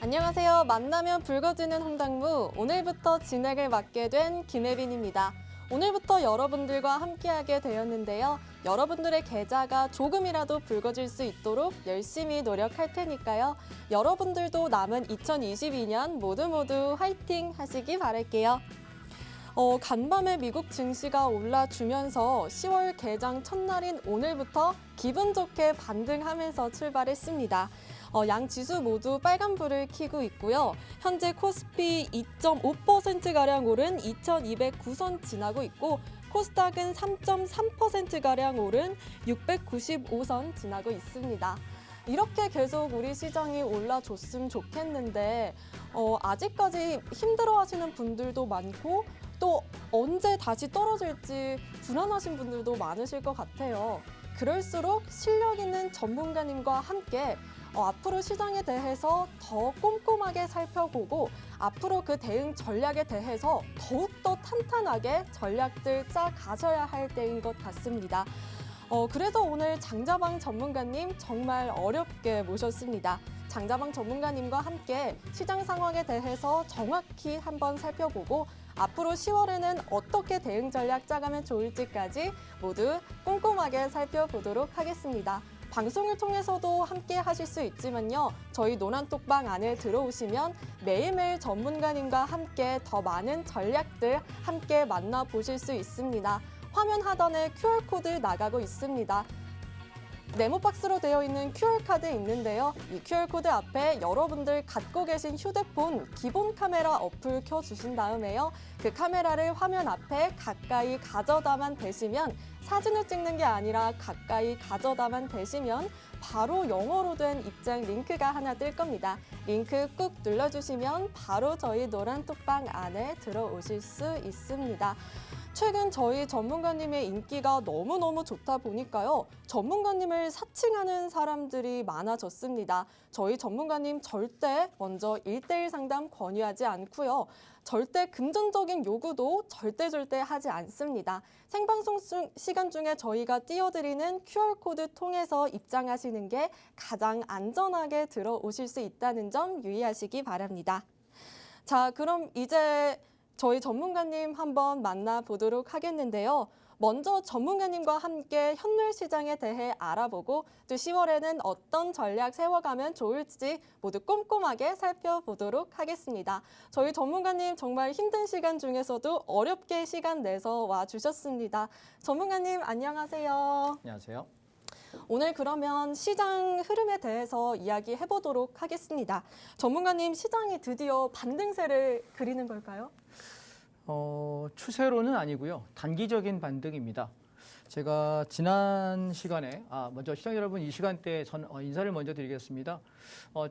안녕하세요. 만나면 붉어지는 홍당무, 오늘부터 진행을 맡게 된 김혜빈입니다. 오늘부터 여러분들과 함께하게 되었는데요. 여러분들의 계좌가 조금이라도 붉어질 수 있도록 열심히 노력할 테니까요. 여러분들도 남은 2022년 모두 화이팅 하시기 바랄게요. 간밤에 미국 증시가 올라주면서 10월 개장 첫날인 오늘부터 기분 좋게 반등하면서 출발했습니다. 양 지수 모두 빨간불을 켜고 있고요. 현재 코스피 2.5%가량 오른 2209선 지나고 있고 코스닥은 3.3%가량 오른 695선 지나고 있습니다. 이렇게 계속 우리 시장이 올라줬으면 좋겠는데 아직까지 힘들어하시는 분들도 많고 또 언제 다시 떨어질지 불안하신 분들도 많으실 것 같아요. 그럴수록 실력 있는 전문가님과 함께 앞으로 시장에 대해서 더 꼼꼼하게 살펴보고 앞으로 그 대응 전략에 대해서 더욱더 탄탄하게 전략들 짜 가셔야 할 때인 것 같습니다. 그래서 오늘 장자방 전문가님 정말 어렵게 모셨습니다. 장자방 전문가님과 함께 시장 상황에 대해서 정확히 한번 살펴보고 앞으로 10월에는 어떻게 대응 전략 짜가면 좋을지까지 모두 꼼꼼하게 살펴보도록 하겠습니다. 방송을 통해서도 함께 하실 수 있지만요. 저희 노란톡방 안에 들어오시면 매일매일 전문가님과 함께 더 많은 전략들 함께 만나보실 수 있습니다. 화면 하단에 QR코드 나가고 있습니다. 네모박스로 되어 있는 QR카드 있는데요. 이 QR코드 앞에 여러분들 갖고 계신 휴대폰 기본 카메라 어플 켜주신 다음에요. 그 카메라를 화면 앞에 가까이 가져다만 대시면 사진을 찍는 게 아니라 가까이 가져다만 대시면 바로 영어로 된 입장 링크가 하나 뜰 겁니다. 링크 꾹 눌러주시면 바로 저희 노란톡방 안에 들어오실 수 있습니다. 최근 저희 전문가님의 인기가 너무너무 좋다 보니까요. 전문가님을 사칭하는 사람들이 많아졌습니다. 저희 전문가님 절대 먼저 1:1 상담 권유하지 않고요. 절대 금전적인 요구도 절대 하지 않습니다. 생방송 시간 중에 저희가 띄워드리는 QR코드 통해서 입장하시는 게 가장 안전하게 들어오실 수 있다는 점 유의하시기 바랍니다. 자, 그럼 이제 저희 전문가님 한번 만나보도록 하겠는데요. 먼저 전문가님과 함께 현물 시장에 대해 알아보고 또 10월에는 어떤 전략 세워가면 좋을지 모두 꼼꼼하게 살펴보도록 하겠습니다. 저희 전문가님 정말 힘든 시간 중에서도 어렵게 시간 내서 와주셨습니다. 전문가님 안녕하세요. 안녕하세요. 오늘 그러면 시장 흐름에 대해서 이야기해보도록 하겠습니다. 전문가님, 시장이 드디어 반등세를 그리는 걸까요? 추세로는 아니고요. 단기적인 반등입니다. 제가 지난 시간에 먼저 시청자 여러분 이 시간대에 인사를 먼저 드리겠습니다.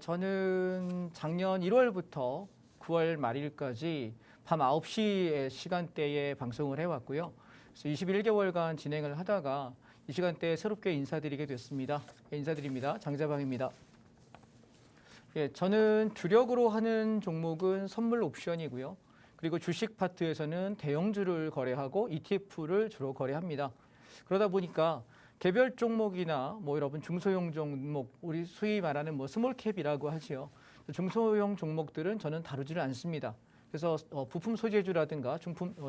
저는 작년 1월부터 9월 말일까지 밤 9시의 시간대에 방송을 해왔고요. 그래서 21개월간 진행을 하다가 이 시간대에 새롭게 인사드리게 됐습니다. 인사드립니다. 장자방입니다. 예, 저는 주력으로 하는 종목은 선물 옵션이고요. 그리고 주식 파트에서는 대형주를 거래하고 ETF를 주로 거래합니다. 그러다 보니까 개별 종목이나 여러분 중소형 종목, 우리 소위 말하는 스몰캡이라고 하지요. 중소형 종목들은 저는 다루지를 않습니다. 그래서 부품 소재주라든가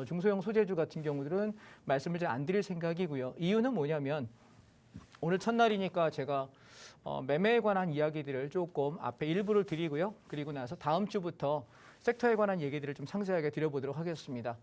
중소형 소재주 같은 경우들은 말씀을 잘 안 드릴 생각이고요. 이유는 뭐냐면 오늘 첫날이니까 제가 매매에 관한 이야기들을 조금 앞에 일부를 드리고요. 그리고 나서 다음 주부터 섹터에 관한 얘기들을 좀 상세하게 드려보도록 하겠습니다.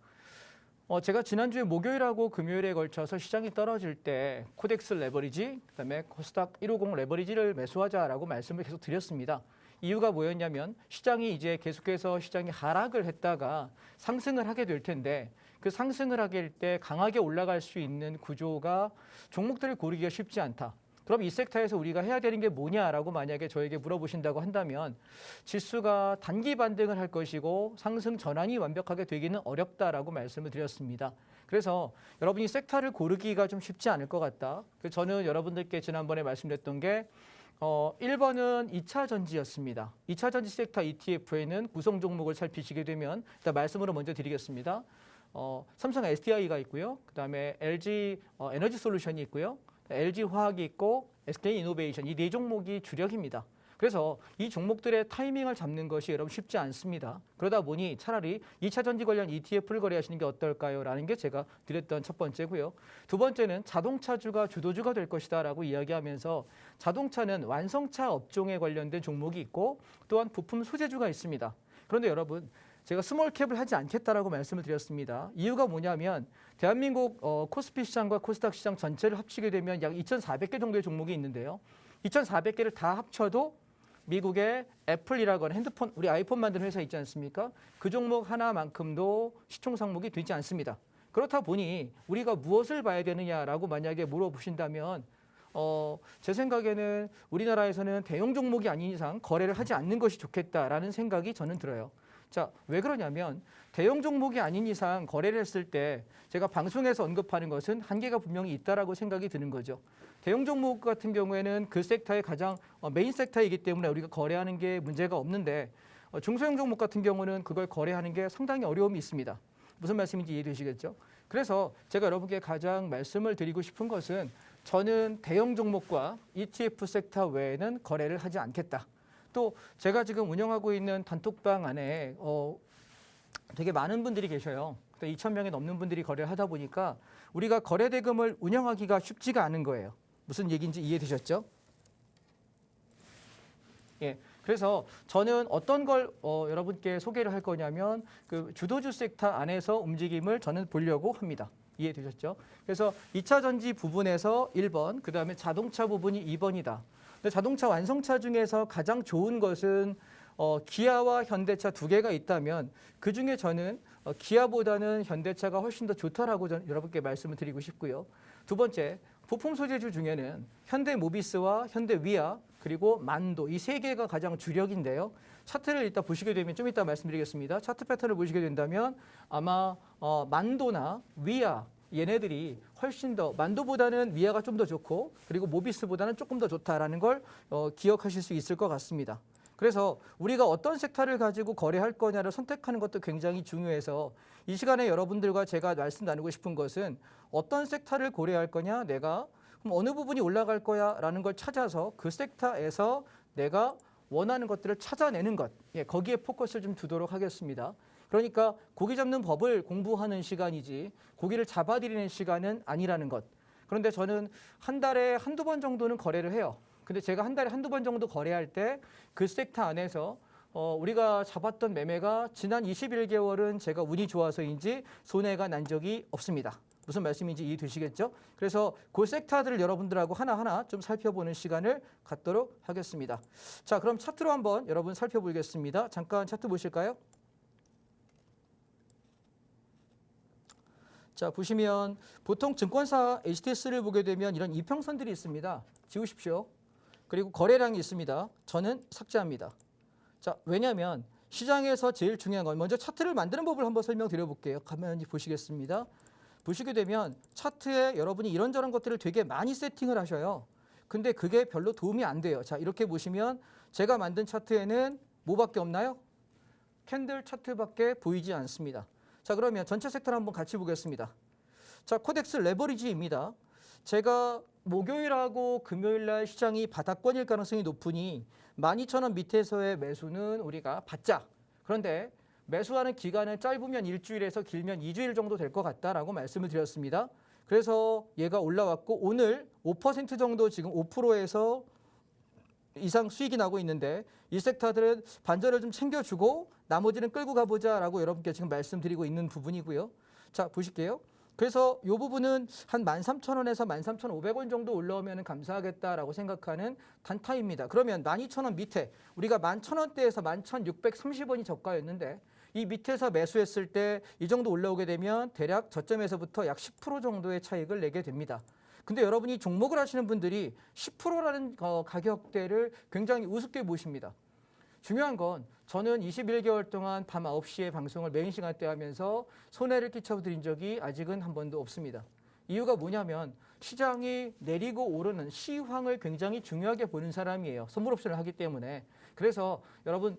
제가 지난주에 목요일하고 금요일에 걸쳐서 시장이 떨어질 때 코덱스 레버리지, 그다음에 코스닥 150 레버리지를 매수하자라고 말씀을 계속 드렸습니다. 이유가 뭐였냐면 시장이 이제 계속해서 시장이 하락을 했다가 상승을 하게 될 텐데 그 상승을 하게 될 때 강하게 올라갈 수 있는 구조가 종목들을 고르기가 쉽지 않다. 그럼 이 섹터에서 우리가 해야 되는 게 뭐냐라고 만약에 저에게 물어보신다고 한다면 지수가 단기 반등을 할 것이고 상승 전환이 완벽하게 되기는 어렵다라고 말씀을 드렸습니다. 그래서 여러분이 섹터를 고르기가 좀 쉽지 않을 것 같다. 그래서 저는 여러분들께 지난번에 말씀드렸던 게 1번은 2차 전지였습니다. 2차 전지 섹터 ETF에는 구성 종목을 살피시게 되면 일단 말씀으로 먼저 드리겠습니다. 삼성 SDI가 있고요. 그다음에 LG 에너지 솔루션이 있고요. LG 화학이 있고 SK 이노베이션 이 네 종목이 주력입니다. 그래서 이 종목들의 타이밍을 잡는 것이 여러분 쉽지 않습니다. 그러다 보니 차라리 2차 전지 관련 ETF를 거래하시는 게 어떨까요? 라는 게 제가 드렸던 첫 번째고요. 두 번째는 자동차주가 주도주가 될 것이다 라고 이야기하면서 자동차는 완성차 업종에 관련된 종목이 있고 또한 부품 소재주가 있습니다. 그런데 여러분 제가 스몰캡을 하지 않겠다라고 말씀을 드렸습니다. 이유가 뭐냐면 대한민국 코스피 시장과 코스닥 시장 전체를 합치게 되면 약 2,400개 정도의 종목이 있는데요. 2,400개를 다 합쳐도 미국의 애플이라거나 핸드폰, 우리 아이폰 만드는 회사 있지 않습니까? 그 종목 하나만큼도 시총 상목이 되지 않습니다. 그렇다 보니 우리가 무엇을 봐야 되느냐라고 만약에 물어보신다면 제 생각에는 우리나라에서는 대형 종목이 아닌 이상 거래를 하지 않는 것이 좋겠다라는 생각이 저는 들어요. 자, 왜 그러냐면 대형 종목이 아닌 이상 거래를 했을 때 제가 방송에서 언급하는 것은 한계가 분명히 있다라고 생각이 드는 거죠. 대형 종목 같은 경우에는 그 섹터의 가장 메인 섹터이기 때문에 우리가 거래하는 게 문제가 없는데 중소형 종목 같은 경우는 그걸 거래하는 게 상당히 어려움이 있습니다. 무슨 말씀인지 이해되시겠죠? 그래서 제가 여러분께 가장 말씀을 드리고 싶은 것은 저는 대형 종목과 ETF 섹터 외에는 거래를 하지 않겠다. 또 제가 지금 운영하고 있는 단톡방 안에 되게 많은 분들이 계셔요. 2,000명이 넘는 분들이 거래를 하다 보니까 우리가 거래 대금을 운영하기가 쉽지가 않은 거예요. 무슨 얘기인지 이해되셨죠? 예. 그래서 저는 어떤 걸 여러분께 소개를 할 거냐면 그 주도주 섹터 안에서 움직임을 저는 보려고 합니다. 이해되셨죠? 그래서 2차 전지 부분에서 1번, 그다음에 자동차 부분이 2번이다. 근데 자동차 완성차 중에서 가장 좋은 것은 기아와 현대차 두 개가 있다면 그중에 저는 기아보다는 현대차가 훨씬 더 좋다라고 여러분께 말씀을 드리고 싶고요. 두 번째, 부품 소재주 중에는 현대모비스와 현대위아 그리고 만도 이 세 개가 가장 주력인데요. 차트를 일단 보시게 되면 좀 이따 말씀드리겠습니다. 차트 패턴을 보시게 된다면 아마 만도나 위아 얘네들이 훨씬 더 만도보다는 위아가 좀 더 좋고 그리고 모비스보다는 조금 더 좋다라는 걸 기억하실 수 있을 것 같습니다. 그래서 우리가 어떤 섹터를 가지고 거래할 거냐를 선택하는 것도 굉장히 중요해서 이 시간에 여러분들과 제가 말씀 나누고 싶은 것은 어떤 섹터를 고려할 거냐, 내가 그럼 어느 부분이 올라갈 거야라는 걸 찾아서 그 섹터에서 내가 원하는 것들을 찾아내는 것, 거기에 포커스를 좀 두도록 하겠습니다. 그러니까 고기 잡는 법을 공부하는 시간이지 고기를 잡아들이는 시간은 아니라는 것. 그런데 저는 한 달에 한두 번 정도는 거래를 해요. 근데 제가 한 달에 한두 번 정도 거래할 때 그 섹터 안에서 우리가 잡았던 매매가 지난 21개월은 제가 운이 좋아서인지 손해가 난 적이 없습니다. 무슨 말씀인지 이해되시겠죠? 그래서 그 섹터들을 여러분들하고 하나하나 좀 살펴보는 시간을 갖도록 하겠습니다. 자, 그럼 차트로 한번 여러분 살펴보겠습니다. 잠깐 차트 보실까요? 자, 보시면 보통 증권사 HTS를 보게 되면 이런 이평선들이 있습니다. 지우십시오. 그리고 거래량이 있습니다. 저는 삭제합니다. 자, 왜냐하면 시장에서 제일 중요한 건 먼저 차트를 만드는 법을 한번 설명드려 볼게요. 화면이 보시겠습니다. 보시게 되면 차트에 여러분이 이런저런 것들을 되게 많이 세팅을 하셔요. 근데 그게 별로 도움이 안 돼요. 자, 이렇게 보시면 제가 만든 차트에는 뭐밖에 없나요? 캔들 차트밖에 보이지 않습니다. 자, 그러면 전체 섹터를 한번 같이 보겠습니다. 자, 코덱스 레버리지입니다. 제가 목요일하고 금요일 날 시장이 바닥권일 가능성이 높으니 12,000원 밑에서의 매수는 우리가 받자. 그런데 매수하는 기간은 짧으면 일주일에서 길면 2주일 정도 될 것 같다라고 말씀을 드렸습니다. 그래서 얘가 올라왔고 오늘 5% 정도 지금 5%에서 이상 수익이 나고 있는데 이 섹터들은 반전을 좀 챙겨주고 나머지는 끌고 가보자라고 여러분께 지금 말씀드리고 있는 부분이고요. 자, 보실게요. 그래서 이 부분은 한 13,000원에서 13,500원 정도 올라오면 감사하겠다라고 생각하는 단타입니다. 그러면 12,000원 밑에 우리가 11,000원대에서 11,630원이 저가였는데 이 밑에서 매수했을 때 이 정도 올라오게 되면 대략 저점에서부터 약 10% 정도의 차익을 내게 됩니다. 근데 여러분이 종목을 하시는 분들이 10%라는 가격대를 굉장히 우습게 보십니다. 중요한 건 저는 21개월 동안 밤 9시에 방송을 메인 시간대 하면서 손해를 끼쳐드린 적이 아직은 한 번도 없습니다. 이유가 뭐냐면 시장이 내리고 오르는 시황을 굉장히 중요하게 보는 사람이에요. 선물 옵션을 하기 때문에. 그래서 여러분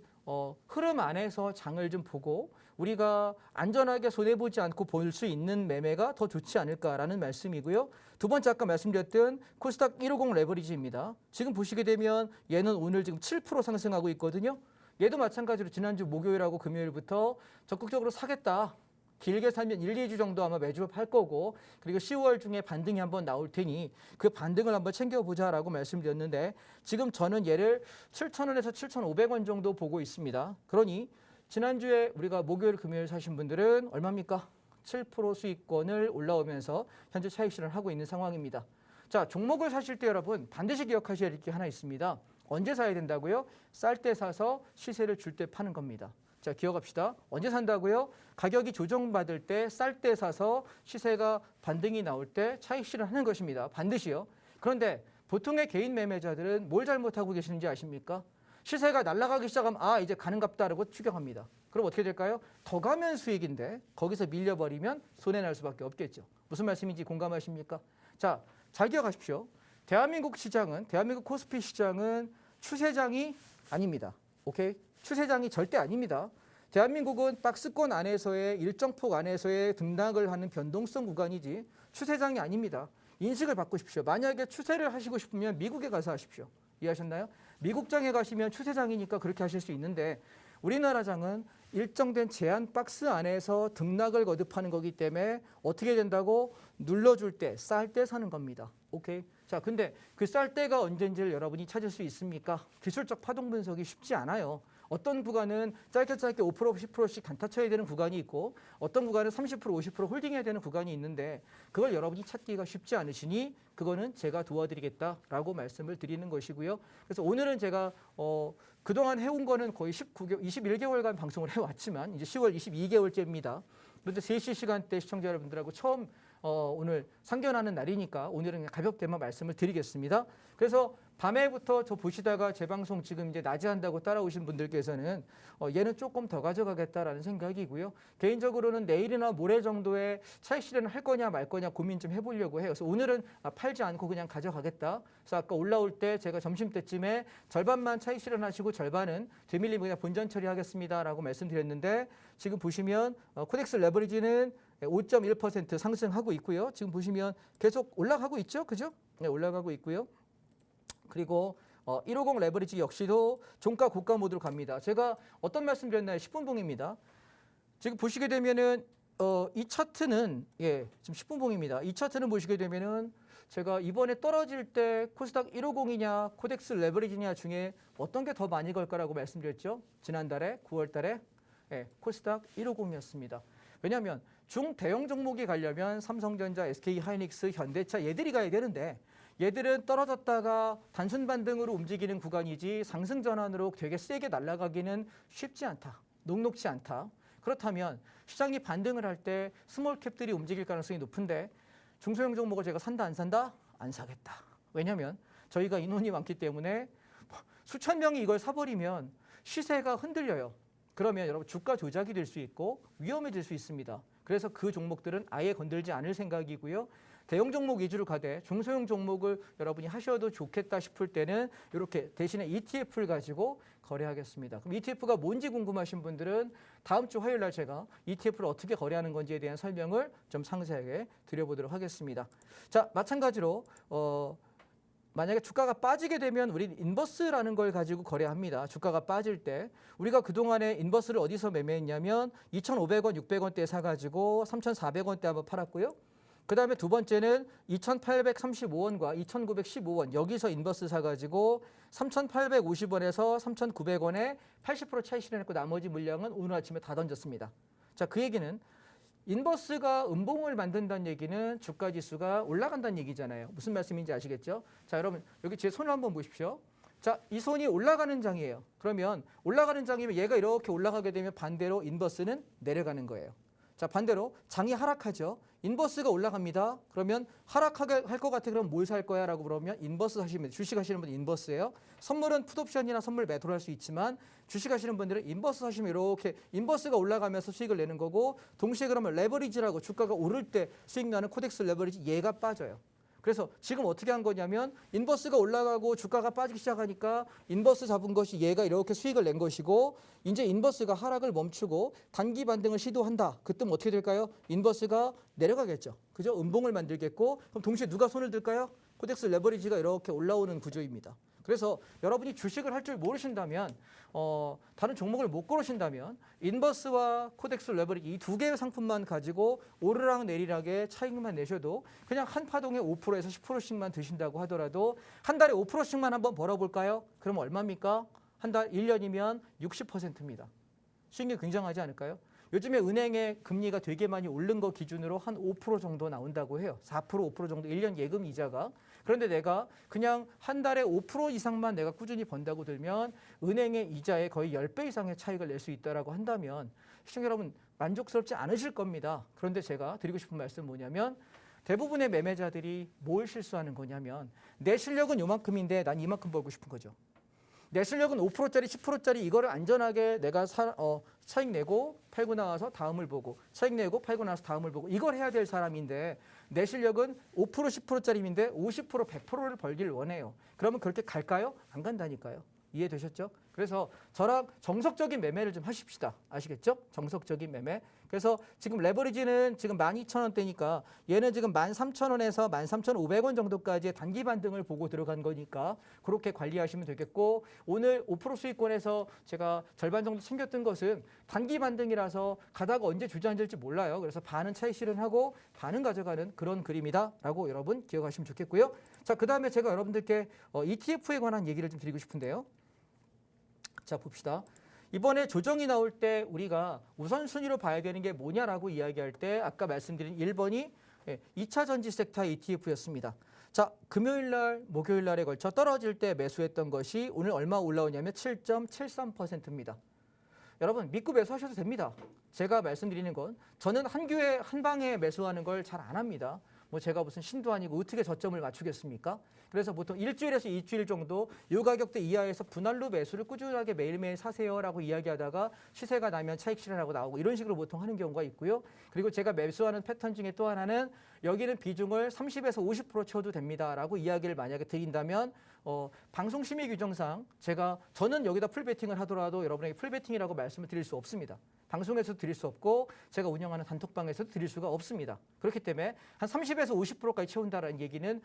흐름 안에서 장을 좀 보고 우리가 안전하게 손해보지 않고 볼 수 있는 매매가 더 좋지 않을까라는 말씀이고요. 두 번째 아까 말씀드렸던 코스닥 150 레버리지입니다. 지금 보시게 되면 얘는 오늘 지금 7% 상승하고 있거든요. 얘도 마찬가지로 지난주 목요일하고 금요일부터 적극적으로 사겠다. 길게 살면 1, 2주 정도 아마 매주 할 거고 그리고 10월 중에 반등이 한번 나올 테니 그 반등을 한번 챙겨보자라고 말씀드렸는데 지금 저는 얘를 7,000원에서 7,500원 정도 보고 있습니다. 그러니 지난주에 우리가 목요일, 금요일 사신 분들은 얼마입니까? 7% 수익권을 올라오면서 현재 차익 실현을 하고 있는 상황입니다. 자, 종목을 사실 때 여러분 반드시 기억하셔야 될 게 하나 있습니다. 언제 사야 된다고요? 쌀 때 사서 시세를 줄 때 파는 겁니다. 자, 기억합시다. 언제 산다고요? 가격이 조정받을 때 쌀 때 사서 시세가 반등이 나올 때 차익 실현하는 것입니다. 반드시요. 그런데 보통의 개인 매매자들은 뭘 잘못하고 계시는지 아십니까? 시세가 날아가기 시작하면 아 이제 가는갑다라고 추격합니다. 그럼 어떻게 될까요? 더 가면 수익인데 거기서 밀려버리면 손해날 수밖에 없겠죠. 무슨 말씀인지 공감하십니까? 자, 잘 기억하십시오. 대한민국 시장은 대한민국 코스피 시장은 추세장이 아닙니다. 오케이? 추세장이 절대 아닙니다. 대한민국은 박스권 안에서의 일정 폭 안에서의 등락을 하는 변동성 구간이지 추세장이 아닙니다. 인식을 바꾸십시오. 만약에 추세를 하시고 싶으면 미국에 가서 하십시오. 이해하셨나요? 미국장에 가시면 추세장이니까 그렇게 하실 수 있는데 우리나라 장은 일정된 제한 박스 안에서 등락을 거듭하는 거기 때문에 어떻게 된다고 눌러줄 때, 쌀 때 사는 겁니다. 오케이? 자, 근데 그 쌀 때가 언제인지를 여러분이 찾을 수 있습니까? 기술적 파동 분석이 쉽지 않아요. 어떤 구간은 짧게 5%, 10%씩 단타 쳐야 되는 구간이 있고 어떤 구간은 30%, 50% 홀딩해야 되는 구간이 있는데 그걸 여러분이 찾기가 쉽지 않으시니 그거는 제가 도와드리겠다라고 말씀을 드리는 것이고요. 그래서 오늘은 제가 그동안 해온 거는 거의 21개월간 방송을 해왔지만 이제 10월 22개월째입니다. 그런데 3시 시간대 시청자 여러분들하고 처음 오늘 상견하는 날이니까 오늘은 그냥 가볍게만 말씀을 드리겠습니다. 그래서 밤에부터 저 보시다가 제 방송 지금 이제 낮에 한다고 따라오신 분들께서는 얘는 조금 더 가져가겠다라는 생각이고요. 개인적으로는 내일이나 모레 정도에 차익 실현을 할 거냐 말 거냐 고민 좀 해보려고 해요. 그래서 오늘은 팔지 않고 그냥 가져가겠다. 그래서 아까 올라올 때 제가 점심때쯤에 절반만 차익 실현하시고 절반은 되밀리면 그냥 본전 처리하겠습니다라고 말씀드렸는데 지금 보시면 코덱스 레버리지는 5.1% 상승하고 있고요. 지금 보시면 계속 올라가고 있죠. 그죠? 네, 올라가고 있고요. 그리고 150 레버리지 역시도 종가 고가 모드로 갑니다. 제가 어떤 말씀 드렸나요? 10분 봉입니다. 지금 보시게 되면은 이 차트는 지금 10분 봉입니다. 이 차트는 보시게 되면은 제가 이번에 떨어질 때 코스닥 150이냐 코덱스 레버리지냐 중에 어떤 게 더 많이 걸까라고 말씀드렸죠. 지난달에 9월 달에 코스닥 150이었습니다. 왜냐하면 중대형 종목이 가려면 삼성전자, SK하이닉스, 현대차 얘들이 가야 되는데 얘들은 떨어졌다가 단순 반등으로 움직이는 구간이지 상승 전환으로 되게 세게 날아가기는 쉽지 않다. 녹록지 않다. 그렇다면 시장이 반등을 할 때 스몰캡들이 움직일 가능성이 높은데 중소형 종목을 제가 산다 안 산다? 안 사겠다. 왜냐하면 저희가 인원이 많기 때문에 수천 명이 이걸 사버리면 시세가 흔들려요. 그러면 여러분 주가 조작이 될 수 있고 위험해질 수 있습니다. 그래서 그 종목들은 아예 건들지 않을 생각이고요. 대형 종목 위주로 가되 중소형 종목을 여러분이 하셔도 좋겠다 싶을 때는 이렇게 대신에 ETF를 가지고 거래하겠습니다. 그럼 ETF가 뭔지 궁금하신 분들은 다음 주 화요일 날 제가 ETF를 어떻게 거래하는 건지에 대한 설명을 좀 상세하게 드려보도록 하겠습니다. 자, 마찬가지로 만약에 주가가 빠지게 되면 우리는 인버스라는 걸 가지고 거래합니다. 주가가 빠질 때. 우리가 그동안에 인버스를 어디서 매매했냐면 2,500원, 600원대에 사가지고 3,400원대 한번 팔았고요. 그 다음에 두 번째는 2,835원과 2,915원 여기서 인버스 사가지고 3,850원에서 3,900원에 80% 차익 실현했고 나머지 물량은 오늘 아침에 다 던졌습니다. 자, 그 얘기는 인버스가 음봉을 만든다는 얘기는 주가 지수가 올라간다는 얘기잖아요. 무슨 말씀인지 아시겠죠? 자, 여러분 여기 제 손을 한번 보십시오. 자, 이 손이 올라가는 장이에요. 그러면 올라가는 장이면 얘가 이렇게 올라가게 되면 반대로 인버스는 내려가는 거예요. 자, 반대로 장이 하락하죠. 인버스가 올라갑니다. 그러면 하락하게 할 것 같아. 그럼 뭘 살 거야? 라고 물으면 인버스 하시면 주식 하시는 분은 인버스예요. 선물은 풋옵션이나 선물 매도를 할 수 있지만 주식 하시는 분들은 인버스 하시면 이렇게 인버스가 올라가면서 수익을 내는 거고 동시에 그러면 레버리지라고 주가가 오를 때 수익 나는 코덱스 레버리지 얘가 빠져요. 그래서 지금 어떻게 한 거냐면 인버스가 올라가고 주가가 빠지기 시작하니까 인버스 잡은 것이 얘가 이렇게 수익을 낸 것이고 이제 인버스가 하락을 멈추고 단기 반등을 시도한다. 그때면 어떻게 될까요? 인버스가 내려가겠죠. 그죠? 음봉을 만들겠고 그럼 동시에 누가 손을 들까요? 코덱스 레버리지가 이렇게 올라오는 구조입니다. 그래서 여러분이 주식을 할 줄 모르신다면 다른 종목을 못 고르신다면 인버스와 코덱스 레버리지 이 두 개의 상품만 가지고 오르락 내리락의 차익만 내셔도 그냥 한 파동에 5%에서 10%씩만 드신다고 하더라도 한 달에 5%씩만 한번 벌어볼까요? 그럼 얼마입니까? 한 달 1년이면 60%입니다. 수익률 굉장하지 않을까요? 요즘에 은행의 금리가 되게 많이 오른 거 기준으로 한 5% 정도 나온다고 해요. 4%, 5% 정도 1년 예금 이자가. 그런데 내가 그냥 한 달에 5% 이상만 내가 꾸준히 번다고 들면 은행의 이자에 거의 10배 이상의 차익을 낼 수 있다라고 한다면 시청자 여러분 만족스럽지 않으실 겁니다. 그런데 제가 드리고 싶은 말씀은 뭐냐면 대부분의 매매자들이 뭘 실수하는 거냐면 내 실력은 요만큼인데 난 이만큼 벌고 싶은 거죠. 내 실력은 5%짜리 10%짜리 이거를 안전하게 내가 차익 내고 팔고 나와서 다음을 보고 차익 내고 팔고 나서 다음을 보고 이걸 해야 될 사람인데 내 실력은 5% 10%짜리인데 50% 100%를 벌길 원해요. 그러면 그렇게 갈까요? 안 간다니까요. 이해되셨죠? 그래서 저랑 정석적인 매매를 좀 하십시다. 아시겠죠? 정석적인 매매. 그래서 지금 레버리지는 지금 12,000원대니까 얘는 지금 13,000원에서 13,500원 정도까지의 단기 반등을 보고 들어간 거니까 그렇게 관리하시면 되겠고 오늘 5% 수익권에서 제가 절반 정도 챙겼던 것은 단기 반등이라서 가다가 언제 주저앉을지 몰라요. 그래서 반은 차익 실현하고 반은 가져가는 그런 그림이다라고 여러분 기억하시면 좋겠고요. 자, 그다음에 제가 여러분들께 ETF에 관한 얘기를 좀 드리고 싶은데요. 자, 봅시다. 이번에 조정이 나올 때 우리가 우선순위로 봐야 되는 게 뭐냐라고 이야기할 때 아까 말씀드린 1번이 2차 전지 섹터 ETF였습니다. 자, 금요일 날, 목요일 날에 걸쳐 떨어질 때 매수했던 것이 오늘 얼마 올라오냐면 7.73%입니다. 여러분 믿고 매수하셔도 됩니다. 제가 말씀드리는 건 저는 한 방에 매수하는 걸 잘 안 합니다. 뭐 제가 무슨 신도 아니고 어떻게 저점을 맞추겠습니까? 그래서 보통 일주일에서 이주일 정도 이 가격대 이하에서 분할로 매수를 꾸준하게 매일매일 사세요라고 이야기하다가 시세가 나면 차익 실현하고 나오고 이런 식으로 보통 하는 경우가 있고요. 그리고 제가 매수하는 패턴 중에 또 하나는 여기는 비중을 30에서 50% 채워도 됩니다라고 이야기를 만약에 드린다면 방송 심의 규정상 저는 여기다 풀베팅을 하더라도 여러분에게 풀베팅이라고 말씀을 드릴 수 없습니다. 방송에서도 드릴 수 없고 제가 운영하는 단톡방에서도 드릴 수가 없습니다. 그렇기 때문에 한 30에서 50%까지 채운다는 얘기는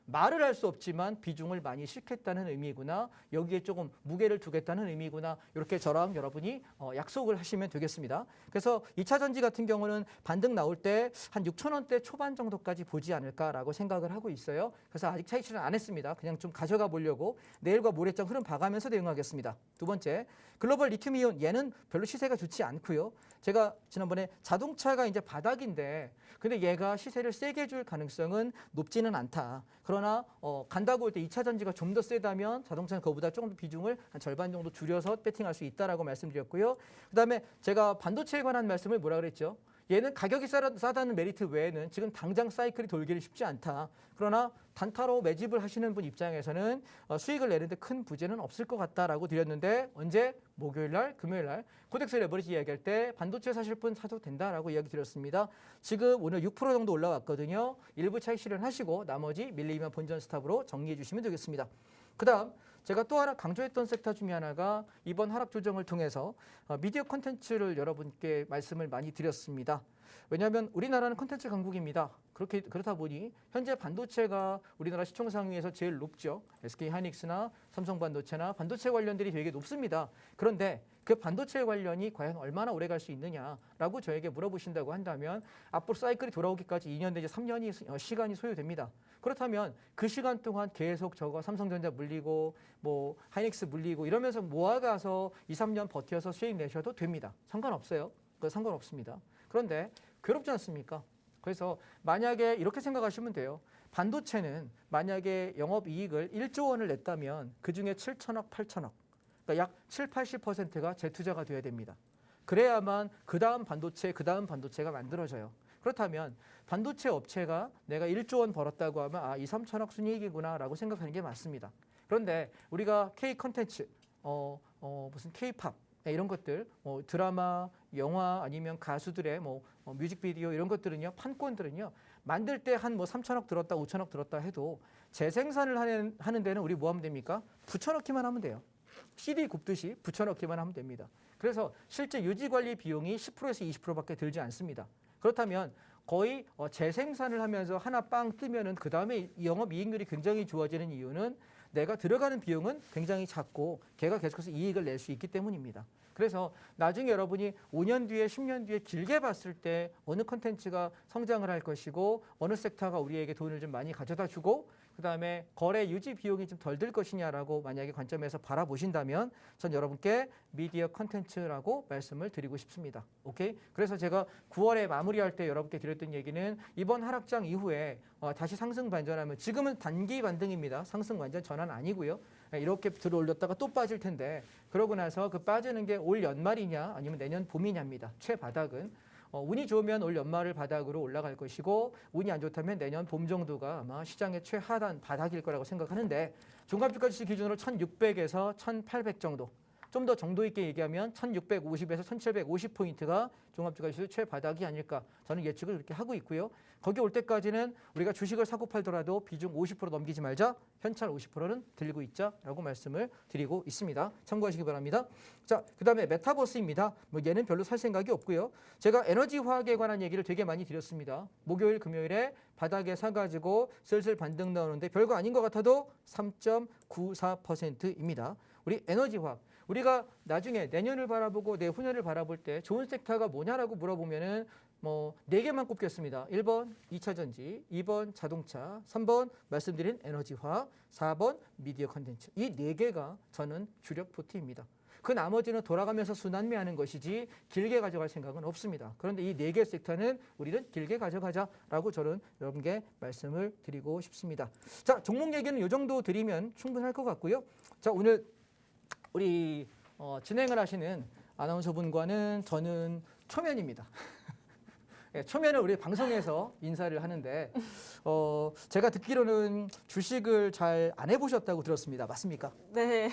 말을 할 수 없지만 비중을 많이 싣겠다는 의미구나. 여기에 조금 무게를 두겠다는 의미구나. 이렇게 저랑 여러분이 약속을 하시면 되겠습니다. 그래서 2차 전지 같은 경우는 반등 나올 때 한 6,000원대 초반 정도까지 보지 않을까라고 생각을 하고 있어요. 그래서 아직 차익 실현 안 했습니다. 그냥 좀 가져가 보려고 내일과 모레장 흐름 봐가면서 대응하겠습니다. 두 번째, 글로벌 리튬이온 얘는 별로 시세가 좋지 않고요. 제가 지난번에 자동차가 이제 바닥인데 근데 얘가 시세를 세게 줄 가능성은 높지는 않다. 그러나 간다고 할 때 2차 전지가 좀 더 세다면 자동차는 그거보다 조금 더 비중을 한 절반 정도 줄여서 배팅할 수 있다라고 말씀드렸고요. 그다음에 제가 반도체에 관한 말씀을 뭐라 그랬죠? 얘는 가격이 싸다는 메리트 외에는 지금 당장 사이클이 돌기는 쉽지 않다. 그러나 단타로 매집을 하시는 분 입장에서는 수익을 내는데 큰 부재는 없을 것 같다라고 드렸는데 언제? 목요일 날, 금요일 날 코덱스 레버리지 이야기할 때 반도체 사실 분 사도 된다라고 이야기 드렸습니다. 지금 오늘 6% 정도 올라왔거든요. 일부 차익 실현하시고 나머지 밀리면 본전 스탑으로 정리해 주시면 되겠습니다. 그다음 제가 또 하나 강조했던 섹터 중에 하나가 이번 하락 조정을 통해서 미디어 콘텐츠를 여러분께 말씀을 많이 드렸습니다. 왜냐하면 우리나라는 콘텐츠 강국입니다. 그렇다 보니 현재 반도체가 우리나라 시총 상위에서 제일 높죠. SK하이닉스나 삼성반도체나 반도체 관련들이 되게 높습니다. 그런데 그 반도체 관련이 과연 얼마나 오래 갈 수 있느냐라고 저에게 물어보신다고 한다면 앞으로 사이클이 돌아오기까지 2년 내지 3년이 시간이 소요됩니다. 그렇다면 그 시간 동안 계속 저거 삼성전자 물리고 뭐 하이닉스 물리고 이러면서 모아가서 2, 3년 버텨서 수익 내셔도 됩니다. 상관없어요. 그거 상관없습니다. 그런데 괴롭지 않습니까? 그래서 만약에 이렇게 생각하시면 돼요. 반도체는 만약에 영업이익을 1조 원을 냈다면 그중에 7천억, 8천억 그러니까 약 7, 80%가 재투자가 돼야 됩니다. 그래야만 그 다음 반도체가 만들어져요. 그렇다면 반도체 업체가 내가 1조 원 벌었다고 하면 2, 3천억 순이익이구나 라고 생각하는 게 맞습니다. 그런데 우리가 K 컨텐츠, 무슨 K-팝 이런 것들, 드라마, 영화 아니면 가수들의 뮤직비디오 이런 것들은요, 판권들은요, 만들 때 한 뭐 3천억 들었다, 5천억 들었다 해도 재생산을 하는 데는 우리 뭐 하면 됩니까? 붙여넣기만 하면 돼요. CD 굽듯이 붙여넣기만 하면 됩니다. 그래서 실제 유지관리 비용이 10%에서 20%밖에 들지 않습니다. 그렇다면 거의 재생산을 하면서 하나 빵 뜨면은 그 다음에 영업이익률이 굉장히 좋아지는 이유는 내가 들어가는 비용은 굉장히 작고 걔가 계속해서 이익을 낼 수 있기 때문입니다. 그래서 나중에 여러분이 5년 뒤에 10년 뒤에 길게 봤을 때 어느 컨텐츠가 성장을 할 것이고 어느 섹터가 우리에게 돈을 좀 많이 가져다 주고 그다음에 거래 유지 비용이 좀 덜 들 것이냐라고 만약에 관점에서 바라보신다면 전 여러분께 미디어 컨텐츠라고 말씀을 드리고 싶습니다. 오케이? 그래서 제가 9월에 마무리할 때 여러분께 드렸던 얘기는 이번 하락장 이후에 다시 상승 반전하면 지금은 단기 반등입니다. 상승 완전 전환 아니고요. 이렇게 들어 올렸다가 또 빠질 텐데 그러고 나서 그 빠지는 게 올 연말이냐 아니면 내년 봄이냐입니다. 최바닥은 운이 좋으면 올 연말을 바닥으로 올라갈 것이고 운이 안 좋다면 내년 봄 정도가 아마 시장의 최하단 바닥일 거라고 생각하는데 종합주가지수 기준으로 1600에서 1800 정도 좀 더 정도 있게 얘기하면 1650에서 1750포인트가 종합주가지수 최바닥이 아닐까 저는 예측을 그렇게 하고 있고요. 거기 올 때까지는 우리가 주식을 사고 팔더라도 비중 50% 넘기지 말자. 현찰 50%는 들고 있자라고 말씀을 드리고 있습니다. 참고하시기 바랍니다. 자, 그다음에 메타버스입니다. 뭐 얘는 별로 살 생각이 없고요. 제가 에너지 화학에 관한 얘기를 되게 많이 드렸습니다. 목요일, 금요일에 바닥에 사가지고 슬슬 반등 나오는데 별거 아닌 것 같아도 3.94%입니다. 우리 에너지 화학. 우리가 나중에 내년을 바라보고 내후년을 바라볼 때 좋은 섹터가 뭐냐라고 물어보면은 뭐 4개만 꼽겠습니다. 1번 2차 전지, 2번 자동차, 3번 말씀드린 에너지 화학, 4번 미디어 컨텐츠. 이 4개가 저는 주력 포트입니다. 그 나머지는 돌아가면서 순환매하는 것이지 길게 가져갈 생각은 없습니다. 그런데 이 4개 섹터는 우리는 길게 가져가자라고 저는 여러분께 말씀을 드리고 싶습니다. 자, 종목 얘기는 이 정도 드리면 충분할 것 같고요. 자, 오늘 우리 진행을 하시는 아나운서분과는 저는 초면입니다. 네, 초면을 우리 방송에서 인사를 하는데 제가 듣기로는 주식을 잘 안 해보셨다고 들었습니다. 맞습니까? 네,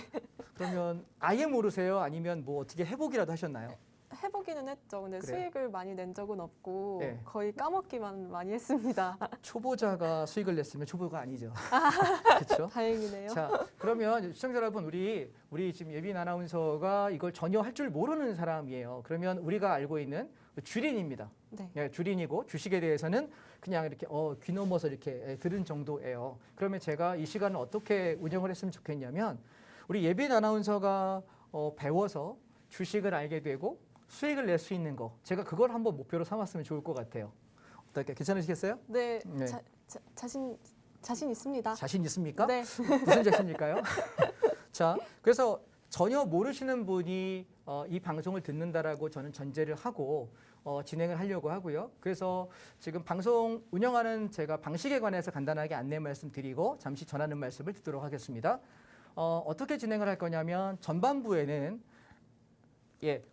그러면 아예 모르세요? 아니면 뭐 어떻게 해보기라도 하셨나요? 해보기는 했죠. 근데 그래요? 수익을 많이 낸 적은 없고 네. 거의 까먹기만 많이 했습니다. 초보자가 수익을 냈으면 초보가 아니죠. 그렇죠? 다행이네요. 자, 그러면 시청자 여러분, 우리 지금 예빈 아나운서가 이걸 전혀 할 줄 모르는 사람이에요. 그러면 우리가 알고 있는 주린입니다. 네. 예, 주린이고 주식에 대해서는 그냥 이렇게 귀 넘어서 이렇게 들은 정도예요. 그러면 제가 이 시간을 어떻게 운영을 했으면 좋겠냐면 우리 예빈 아나운서가 배워서 주식을 알게 되고 수익을 낼 수 있는 거 제가 그걸 한번 목표로 삼았으면 좋을 것 같아요. 어떻게 괜찮으시겠어요? 네, 네. 자신 있습니다. 자신 있습니까? 네. 무슨 자신일까요? 자, 그래서 전혀 모르시는 분이 이 방송을 듣는다라고 저는 전제를 하고 진행을 하려고 하고요. 그래서 지금 방송 운영하는 제가 방식에 관해서 간단하게 안내 말씀드리고 잠시 전하는 말씀을 듣도록 하겠습니다. 어떻게 진행을 할 거냐면 전반부에는